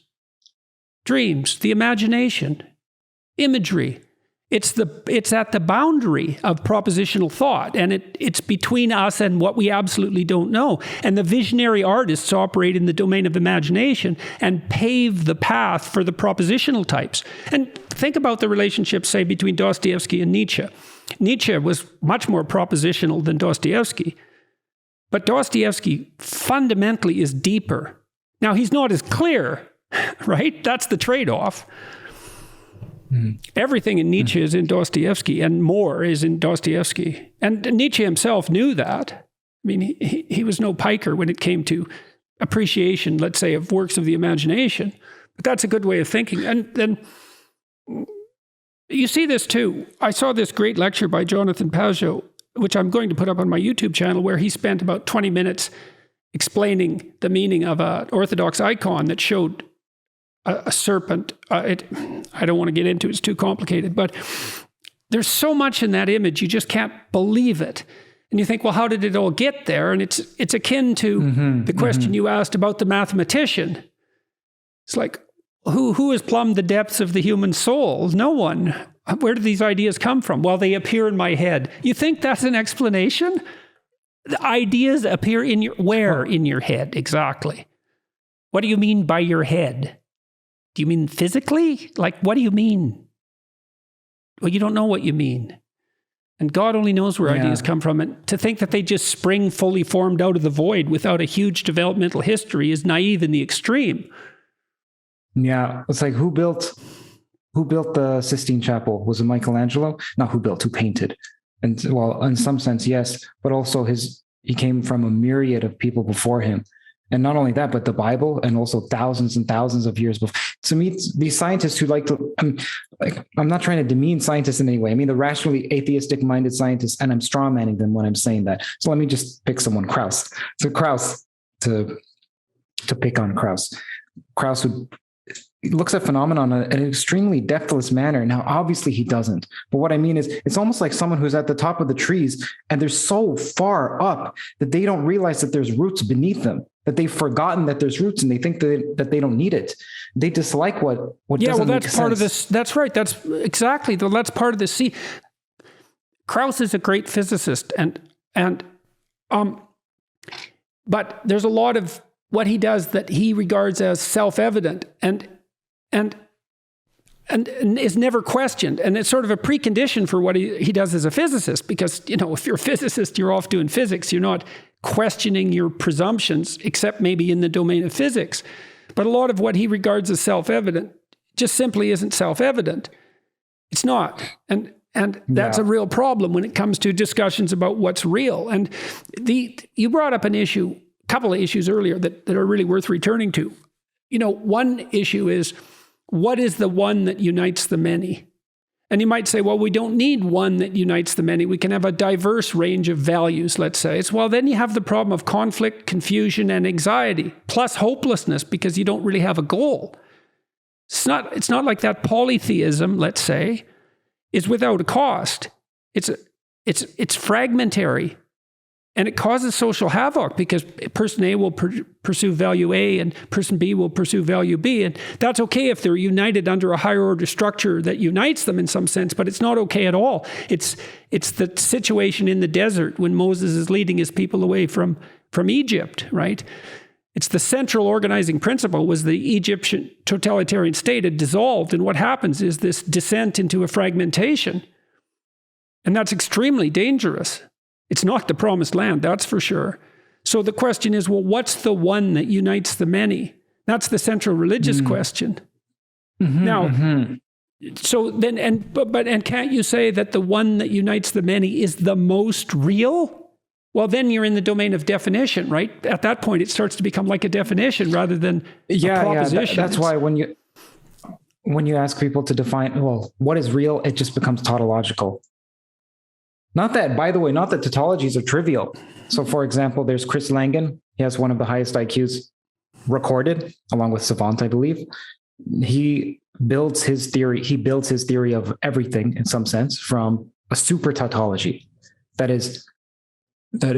the imagination, imagery. It's at the boundary of propositional thought, and it's between us and what we absolutely don't know. And the visionary artists operate in the domain of imagination and pave the path for the propositional types. And think about the relationship, say, between Dostoevsky and Nietzsche. Nietzsche was much more propositional than Dostoevsky, but Dostoevsky fundamentally is deeper. Now, he's not as clear, right? That's the trade-off. Everything in Nietzsche is in Dostoevsky, and more is in Dostoevsky. And Nietzsche himself knew that. I mean, he was no piker when it came to appreciation, let's say, of works of the imagination. But that's a good way of thinking. And then you see this too. I saw this great lecture by Jonathan Pajot, which I'm going to put up on my YouTube channel, where he spent about 20 minutes explaining the meaning of an Orthodox icon that showed a serpent. I don't want to get into it, it's too complicated, but there's so much in that image, you just can't believe it. And you think, well, how did it all get there? And it's akin to the question you asked about the mathematician. It's like, who has plumbed the depths of the human soul? No one. Where do these ideas come from? Well, they appear in my head. You think that's an explanation? The ideas appear where in your head exactly? What do you mean by your head? Do you mean physically? Like, what do you mean? Well, you don't know what you mean. And God only knows where ideas come from. And to think that they just spring fully formed out of the void without a huge developmental history is naive in the extreme. Yeah. It's like, who built the Sistine Chapel? Was it Michelangelo? Not who painted. And well, in some sense, yes, but also he came from a myriad of people before him. And not only that, but the Bible, and also thousands and thousands of years before. To me, these scientists who I'm not trying to demean scientists in any way. I mean, the rationally atheistic-minded scientists, and I'm strawmanning them when I'm saying that. So let me just pick someone, Krauss. So Krauss, to pick on Krauss. Krauss looks at phenomena in an extremely depthless manner. Now, obviously he doesn't. But what I mean is, it's almost like someone who's at the top of the trees and they're so far up that they don't realize that there's roots beneath them, that they've forgotten that there's roots and they think that they don't need it. They dislike what doesn't make sense. Yeah, well, that's part of this. That's right. That's exactly. That's part of this. See, Krauss is a great physicist, but there's a lot of what he does that he regards as self-evident and is never questioned. And it's sort of a precondition for what he does as a physicist, because, if you're a physicist, you're off doing physics. You're not questioning your presumptions, except maybe in the domain of physics. But a lot of what he regards as self-evident just simply isn't self-evident. It's not. And that's a real problem when it comes to discussions about what's real. And you brought up a couple of issues earlier that are really worth returning to. One issue is, what is the one that unites the many? And you might say, well, we don't need one that unites the many. We can have a diverse range of values, let's say. Well, then you have the problem of conflict, confusion, and anxiety, plus hopelessness, because you don't really have a goal. It's not like that polytheism, let's say. is without a cost. It's fragmentary, and it causes social havoc because person A will pursue value A and person B will pursue value B. And that's okay if they're united under a higher order structure that unites them in some sense, but it's not okay at all. It's the situation in the desert when Moses is leading his people away from Egypt, right? It's the central organizing principle was the Egyptian totalitarian state had dissolved, and what happens is this descent into a fragmentation. And that's extremely dangerous. It's not the promised land, that's for sure. So the question is, well, what's the one that unites the many? That's the central religious question. Now, so then, and can't you say that the one that unites the many is the most real? Well, then you're in the domain of definition, right? At that point, it starts to become like a definition rather than a proposition. That's why when you ask people to define, well, what is real, it just becomes tautological. Not that, by the way, not that tautologies are trivial. So, for example, there's Chris Langan. He has one of the highest IQs recorded, along with Savant, I believe. He builds his theory. He builds his theory of everything, in some sense, from a super tautology. It's an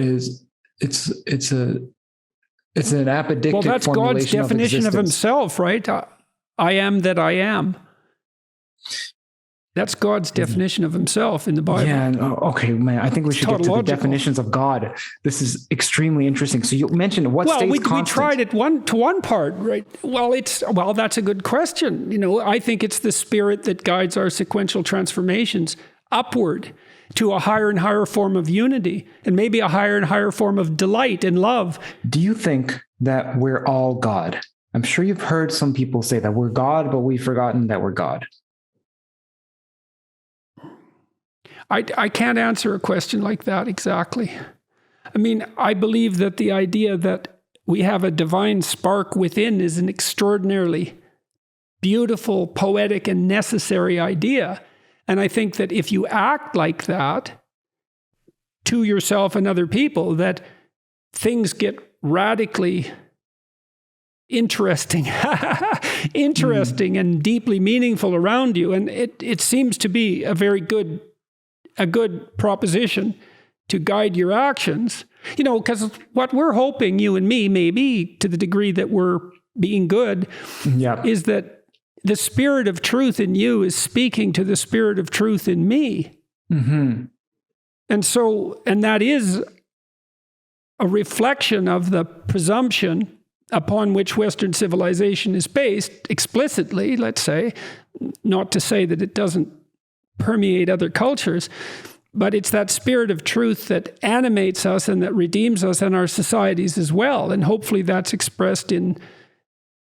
apodictic. Well, that's God's definition of himself, right? I am that I am. That's God's definition of himself in the Bible. Yeah, okay, man. I think we should get to the definitions of God. This is extremely interesting. So you mentioned what stays constant. We tried it one part, right? Well, that's a good question. You know, I think it's the spirit that guides our sequential transformations upward to a higher and higher form of unity, and maybe a higher and higher form of delight and love. Do you think that we're all God? I'm sure you've heard some people say that we're God, but we've forgotten that we're God. I can't answer a question like that exactly. I mean, I believe that the idea that we have a divine spark within is an extraordinarily beautiful, poetic, and necessary idea. And I think that if you act like that to yourself and other people, that things get radically interesting and deeply meaningful around you. And it seems to be a good proposition to guide your actions, you know, because what we're hoping, you and me, maybe to the degree that we're being good, is that the spirit of truth in you is speaking to the spirit of truth in me. And that is a reflection of the presumption upon which Western civilization is based explicitly, let's say, not to say that it doesn't permeate other cultures, but it's that spirit of truth that animates us and that redeems us and our societies as well. And hopefully that's expressed in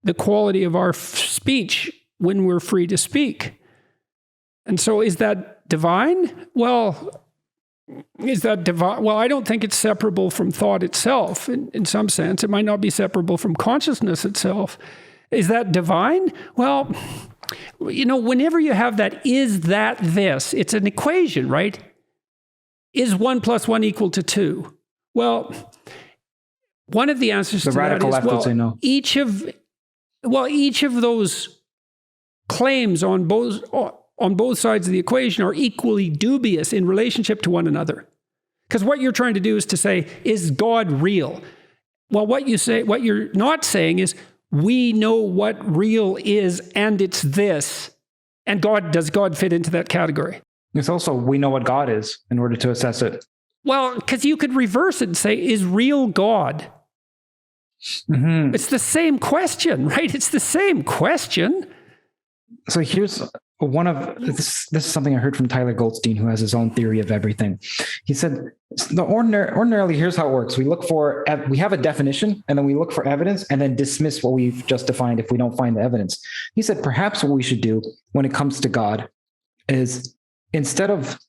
the quality of our speech when we're free to speak. And so is that divine? Well, is that divine? Well, I don't think it's separable from thought itself in some sense. It might not be separable from consciousness itself. Is that divine? Well, you know, whenever you have that, is that this? It's an equation, right? Is 1 + 1 equal to 2? Well, one of the answers to that is, well, each of those claims on both sides of the equation are equally dubious in relationship to one another. Because what you're trying to do is to say, is God real? Well, what you're not saying is, we know what real is, and it's this. And does God fit into that category? It's also, we know what God is in order to assess it. Well, because you could reverse it and say, is real God? It's the same question, right? It's the same question. So here's one of this is something I heard from Tyler Goldstein, who has his own theory of everything. He said, ordinarily, here's how it works. We have a definition, and then we look for evidence and then dismiss what we've just defined if we don't find the evidence. He said, perhaps what we should do when it comes to God is instead of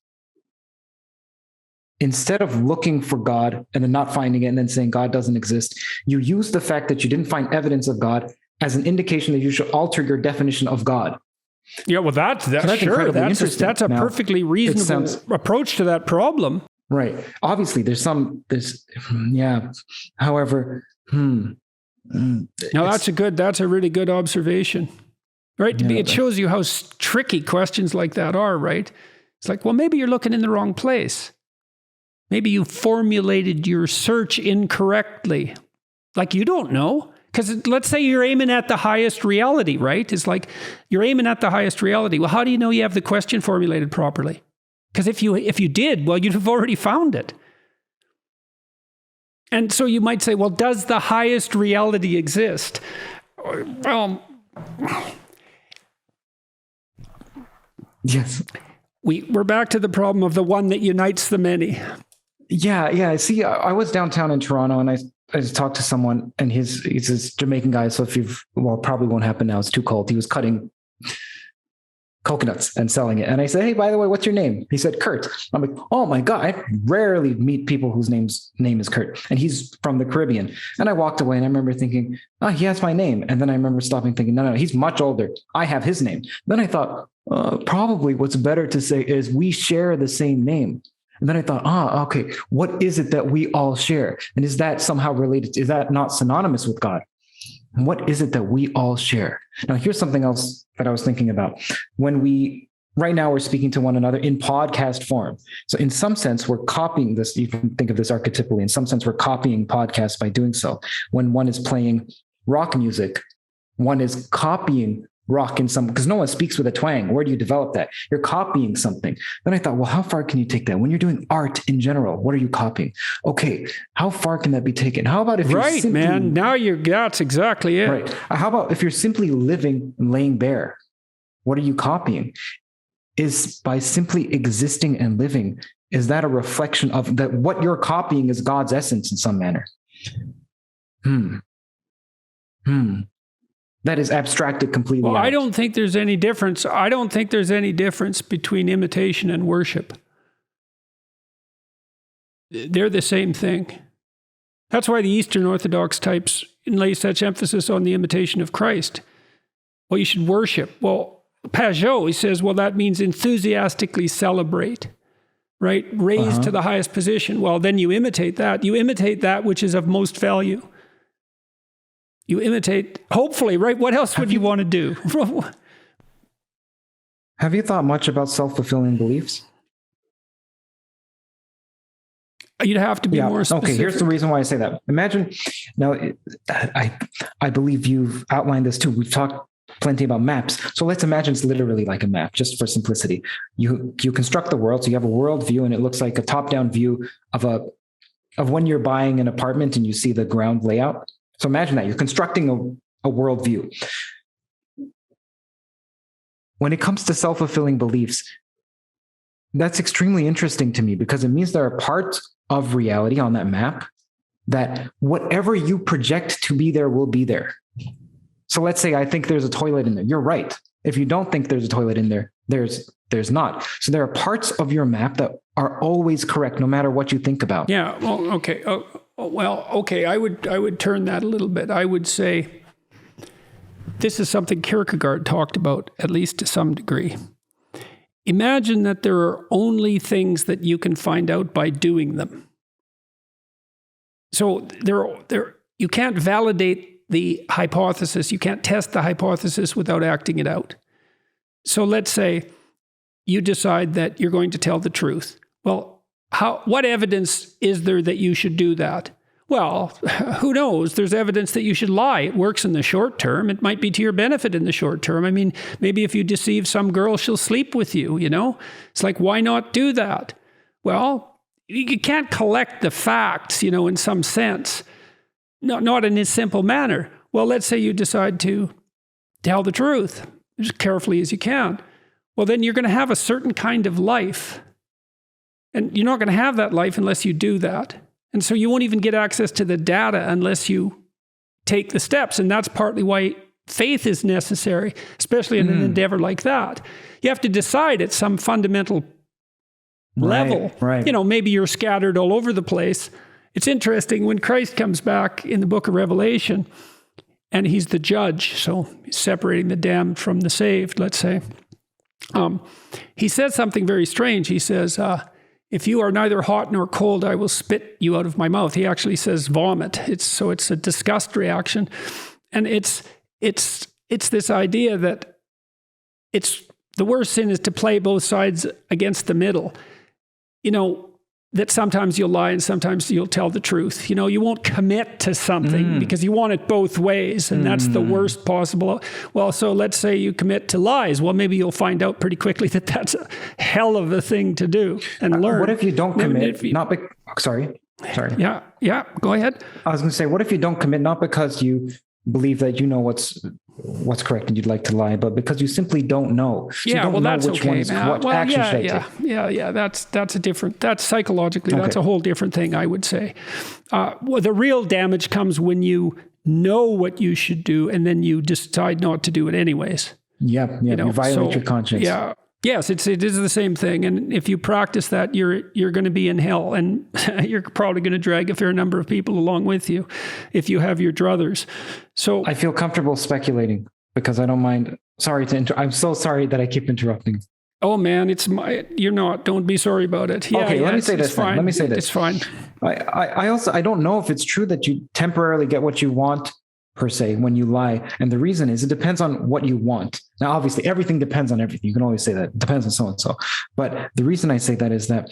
looking for God and then not finding it and then saying God doesn't exist, you use the fact that you didn't find evidence of God as an indication that you should alter your definition of God. Yeah, well, that's sure. That's a perfectly reasonable approach to that problem. Right. Obviously, However, that's a really good observation, right? Yeah, it shows you how tricky questions like that are, right? It's like, well, maybe you're looking in the wrong place. Maybe you formulated your search incorrectly. Like, you don't know. Because let's say you're aiming at the highest reality, right? It's like you're aiming at the highest reality. Well, how do you know you have the question formulated properly? Because if you did, well, you'd have already found it. And so you might say, well, does the highest reality exist? Well, yes. We're back to the problem of the one that unites the many. Yeah. See, I was downtown in Toronto and I just talked to someone, and he's this Jamaican guy. So probably won't happen now. It's too cold. He was cutting coconuts and selling it. And I said, hey, by the way, what's your name? He said, Curt. I'm like, oh my God, I rarely meet people whose name is Curt. And he's from the Caribbean. And I walked away and I remember thinking, oh, he has my name. And then I remember stopping thinking, no, he's much older. I have his name. Then I thought, probably what's better to say is we share the same name. And then I thought, okay, what is it that we all share? And is that somehow related? Is that not synonymous with God? And what is it that we all share? Now, here's something else that I was thinking about. Right now we're speaking to one another in podcast form. So in some sense, we're copying this. You can think of this archetypally. In some sense, we're copying podcasts by doing so. When one is playing rock music, one is copying rock in some, because no one speaks with a twang. Where do you develop that? You're copying something. Then I thought, well, how far can you take that? When you're doing art in general, what are you copying? Okay, how far can that be taken? How about if you're simply, man, now that's exactly it. Right. How about if you're simply living and laying bare? What are you copying? Is by simply existing and living, is that a reflection of that? What you're copying is God's essence in some manner. That is abstracted completely. Well, out. I don't think there's any difference. I don't think there's any difference between imitation and worship. They're the same thing. That's why the Eastern Orthodox types lay such emphasis on the imitation of Christ. Well, you should worship. Well, Pajot, he says, well, that means enthusiastically celebrate, right? Raise to the highest position. Well, then you imitate that. You imitate that which is of most value. You imitate, hopefully, right? What else would you want to do? Have you thought much about self-fulfilling beliefs? You'd have to be more specific. Okay, here's the reason why I say that. Imagine, now, I believe you've outlined this too. We've talked plenty about maps. So let's imagine it's literally like a map, just for simplicity. You construct the world, so you have a world view, and it looks like a top-down view of when you're buying an apartment and you see the ground layout. So imagine that you're constructing a worldview. When it comes to self-fulfilling beliefs, that's extremely interesting to me because it means there are parts of reality on that map that whatever you project to be there will be there. So let's say I think there's a toilet in there. You're right. If you don't think there's a toilet in there, there's not. So there are parts of your map that are always correct, no matter what you think about. Yeah. Well, okay. Okay. I would turn that a little bit. I would say this is something Kierkegaard talked about, at least to some degree. Imagine that there are only things that you can find out by doing them. So you can't validate the hypothesis. You can't test the hypothesis without acting it out. So let's say you decide that you're going to tell the truth. Well, what evidence is there that you should do that? Well, who knows? There's evidence that you should lie. It works in the short term. It might be to your benefit in the short term. I mean, maybe if you deceive some girl, she'll sleep with you, you know? It's like, why not do that? Well, you can't collect the facts, you know, in some sense. No, not in a simple manner. Well, let's say you decide to tell the truth as carefully as you can. Well, then you're going to have a certain kind of life. And you're not going to have that life unless you do that. And so you won't even get access to the data unless you take the steps. And that's partly why faith is necessary, especially in an endeavor like that. You have to decide at some fundamental level. Right. You know, maybe you're scattered all over the place. It's interesting when Christ comes back in the book of Revelation and he's the judge. So he's separating the damned from the saved, let's say. He says something very strange. He says, if you are neither hot nor cold, I will spit you out of my mouth. He actually says vomit. It's a disgust reaction. And it's this idea that it's the worst sin is to play both sides against the middle. That sometimes you'll lie and sometimes you'll tell the truth. You won't commit to something because you want it both ways. And that's the worst possible. Well, so let's say you commit to lies. Well, maybe you'll find out pretty quickly that that's a hell of a thing to do and learn. What if you don't commit? Sorry. Yeah. Go ahead. I was going to say, what if you don't commit, not because you believe that you know what's correct and you'd like to lie, but because you simply don't know. So you don't know that's which okay. one's what actions they take. Yeah. That's a different. That's psychologically. That's a whole different thing, I would say. Well, the real damage comes when you know what you should do and then you decide not to do it anyways. Yeah. You violate your conscience. Yeah. Yes, it is the same thing. And if you practice that, you're going to be in hell, and you're probably going to drag a fair number of people along with you if you have your druthers. So I feel comfortable speculating because I don't mind. Sorry I'm so sorry that I keep interrupting. Oh man, you're not. Don't be sorry about it. Yeah, okay, let me say this. Let me say this. It's fine. I don't know if it's true that you temporarily get what you want per se when you lie. And the reason is it depends on what you want. Now, obviously, everything depends on everything. You can always say that. It depends on so-and-so. But the reason I say that is that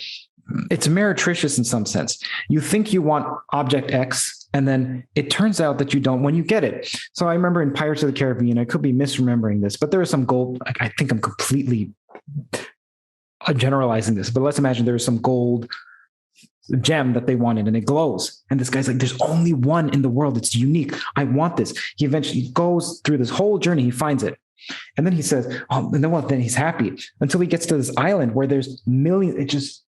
it's meretricious in some sense. You think you want object X, and then it turns out that you don't when you get it. So I remember in Pirates of the Caribbean, I could be misremembering this, but there was some gold. I think I'm completely generalizing this, but let's imagine there was some gold gem that they wanted and it glows. And this guy's like, there's only one in the world. It's unique. I want this. He eventually goes through this whole journey. He finds it. And then he says, then he's happy until he gets to this island where there's millions. It just,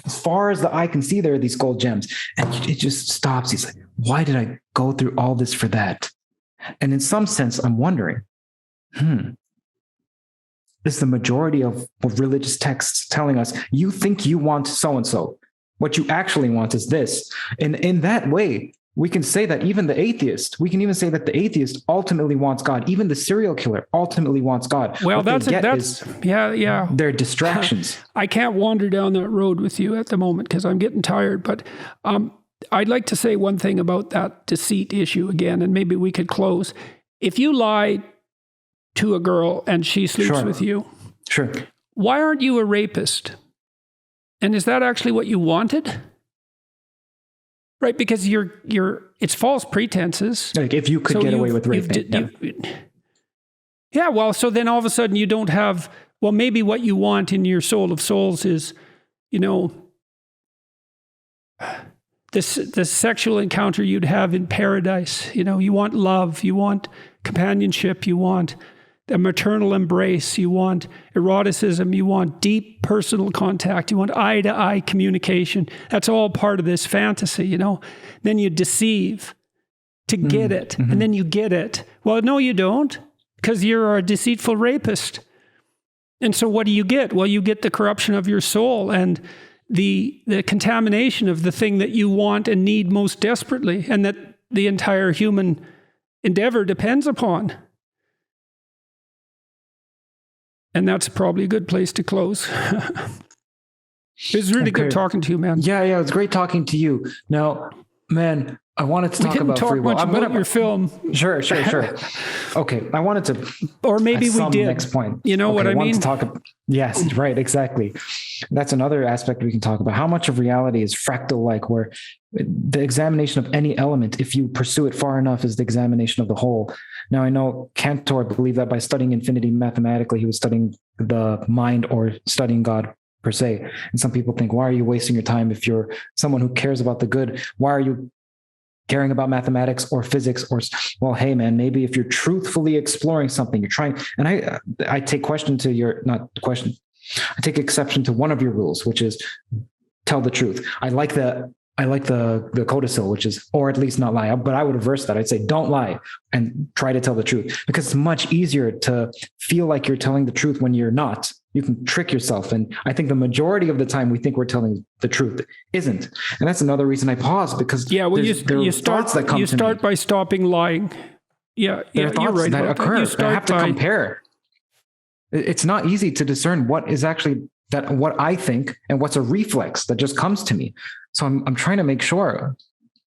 as far as the eye can see, there are these gold gems. And it just stops. He's like, why did I go through all this for that? And in some sense, I'm wondering, is the majority of religious texts telling us, you think you want so-and-so. What you actually want is this. And in that way, we can say that even the atheist, ultimately wants God. Even the serial killer ultimately wants God. Well, that's their distractions. I can't wander down that road with you at the moment because I'm getting tired. But I'd like to say one thing about that deceit issue again, and maybe we could close. If you lie to a girl and she sleeps with you, why aren't you a rapist? And is that actually what you wanted? Right, because it's false pretenses. Like if you could get away with raping. Well, so then all of a sudden you don't have, well, maybe what you want in your soul of souls is, the sexual encounter you'd have in paradise. You want love, you want companionship, you want a maternal embrace, you want eroticism, you want deep personal contact, you want eye-to-eye communication. That's all part of this fantasy, Then you deceive to get it, and then you get it. Well, no, you don't, because you're a deceitful rapist. And so what do you get? Well, you get the corruption of your soul and the contamination of the thing that you want and need most desperately, and that the entire human endeavor depends upon. And that's probably a good place to close. It was really good talking to you, man. Yeah, it was great talking to you. Now, man, I wanted to talk about free will. I'm about your film. Sure. Okay, I wanted to. Or maybe we did. Next point. You know what I mean? Yes, right, exactly. That's another aspect we can talk about. How much of reality is fractal-like, where the examination of any element, if you pursue it far enough, is the examination of the whole. Now, I know Cantor believed that by studying infinity mathematically, he was studying the mind or studying God per se. And some people think, why are you wasting your time if you're someone who cares about the good? Why are you caring about mathematics or physics? Or, well, hey, man, maybe if you're truthfully exploring something, you're trying. And I take I take exception to one of your rules, which is tell the truth. I like the codicil, which is, or at least not lie, but I would reverse that. I'd say, don't lie and try to tell the truth, because it's much easier to feel like you're telling the truth when you're not. You can trick yourself. And I think the majority of the time we think we're telling the truth isn't. And that's another reason I pause, because you start by stopping lying. There are thoughts you're right that occur. I have to compare. It's not easy to discern what is actually what I think and what's a reflex that just comes to me. So I'm trying to make sure.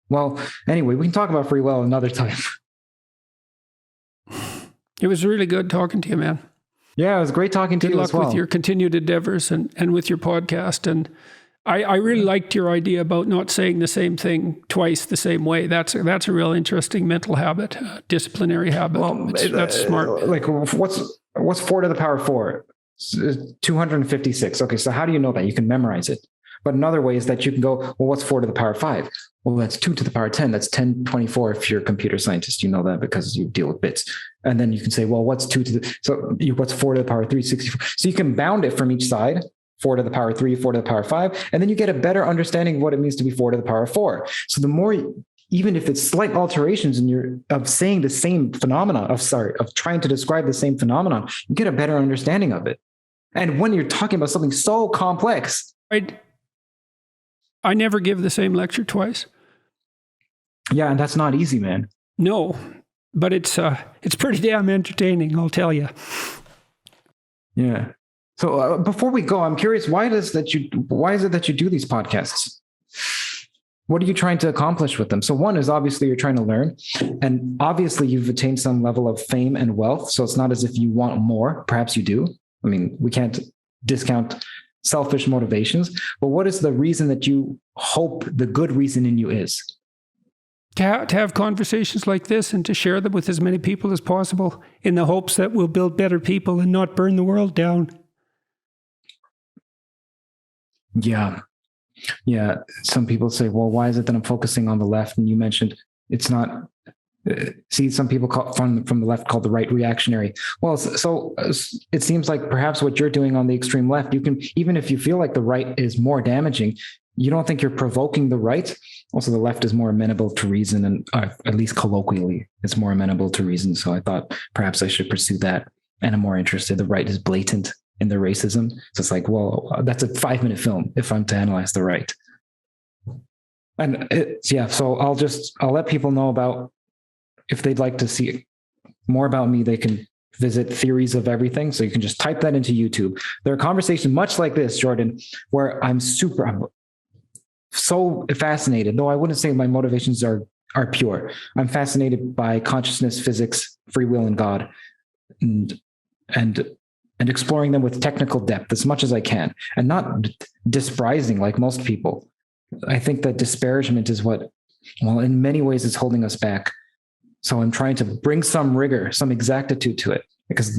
Well, anyway, we can talk about free will another time. It was really good talking to you, man. Yeah, it was great talking to Good you luck as well. with your continued endeavors and with your podcast. And I really liked your idea about not saying the same thing twice the same way. That's a real interesting mental habit, disciplinary habit. Well, that's smart. Like, what's 4 to the power 4? 256. Okay, so how do you know that? You can memorize it. But another way is that you can go, well, what's 4 to the power 5? Well, that's 2 to the power 10. That's 1024 if you're a computer scientist. You know that because you deal with bits. And then you can say, well, what's 2 to the... what's 4 to the power 364? So you can bound it from each side, 4 to the power 3, 4 to the power 5, and then you get a better understanding of what it means to be 4 to the power 4. So the more, even if it's slight alterations of saying the same phenomena, of trying to describe the same phenomenon, you get a better understanding of it. And when you're talking about something so complex... I never give the same lecture twice. Yeah, and that's not easy, man. No, but it's pretty damn entertaining, I'll tell you. Yeah. So before we go, I'm curious, why is it that you do these podcasts? What are you trying to accomplish with them? So one is obviously you're trying to learn, and obviously you've attained some level of fame and wealth. So it's not as if you want more. Perhaps you do. I mean, we can't discount selfish motivations, but what is the reason that you hope the good reason in you is? To have conversations like this and to share them with as many people as possible in the hopes that we'll build better people and not burn the world down. Yeah. Yeah. Some people say, well, why is it that I'm focusing on the left? And you mentioned it's not... See, some people from the left call the right reactionary. Well, so it seems like perhaps what you're doing on the extreme left, you can, even if you feel like the right is more damaging, you don't think you're provoking the right. Also, the left is more amenable to reason, and at least colloquially, it's more amenable to reason. So I thought perhaps I should pursue that. And I'm more interested. The right is blatant in the racism. So it's like, well, that's a 5-minute film if I'm to analyze the right. And so I'll let people know about, if they'd like to see more about me, they can visit Theories of Everything. So you can just type that into YouTube. There are conversations much like this, Jordan, where I'm so fascinated, though I wouldn't say my motivations are pure. I'm fascinated by consciousness, physics, free will, and God, and exploring them with technical depth as much as I can, and not despising like most people. I think that disparagement is what, well, in many ways is holding us back. So I'm trying to bring some rigor, some exactitude to it, because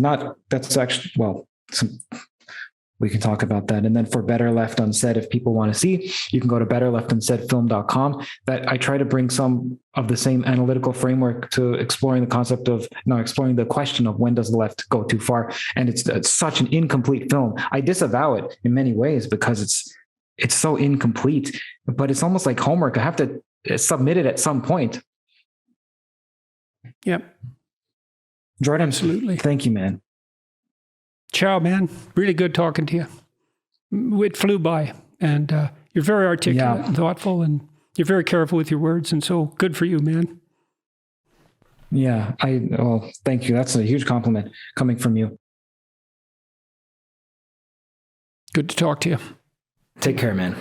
we can talk about that. And then for Better Left Unsaid, if people want to see, you can go to betterleftunsaidfilm.com. That I try to bring some of the same analytical framework to exploring the question of when does the left go too far. And it's such an incomplete film. I disavow it in many ways because it's so incomplete, but it's almost like homework. I have to submit it at some point. Yep. Jordan, absolutely. Thank you, man. Ciao, man. Really good talking to you. It flew by, and you're very articulate and thoughtful, and you're very careful with your words, and so good for you, man. Yeah, thank you. That's a huge compliment coming from you. Good to talk to you. Take care, man.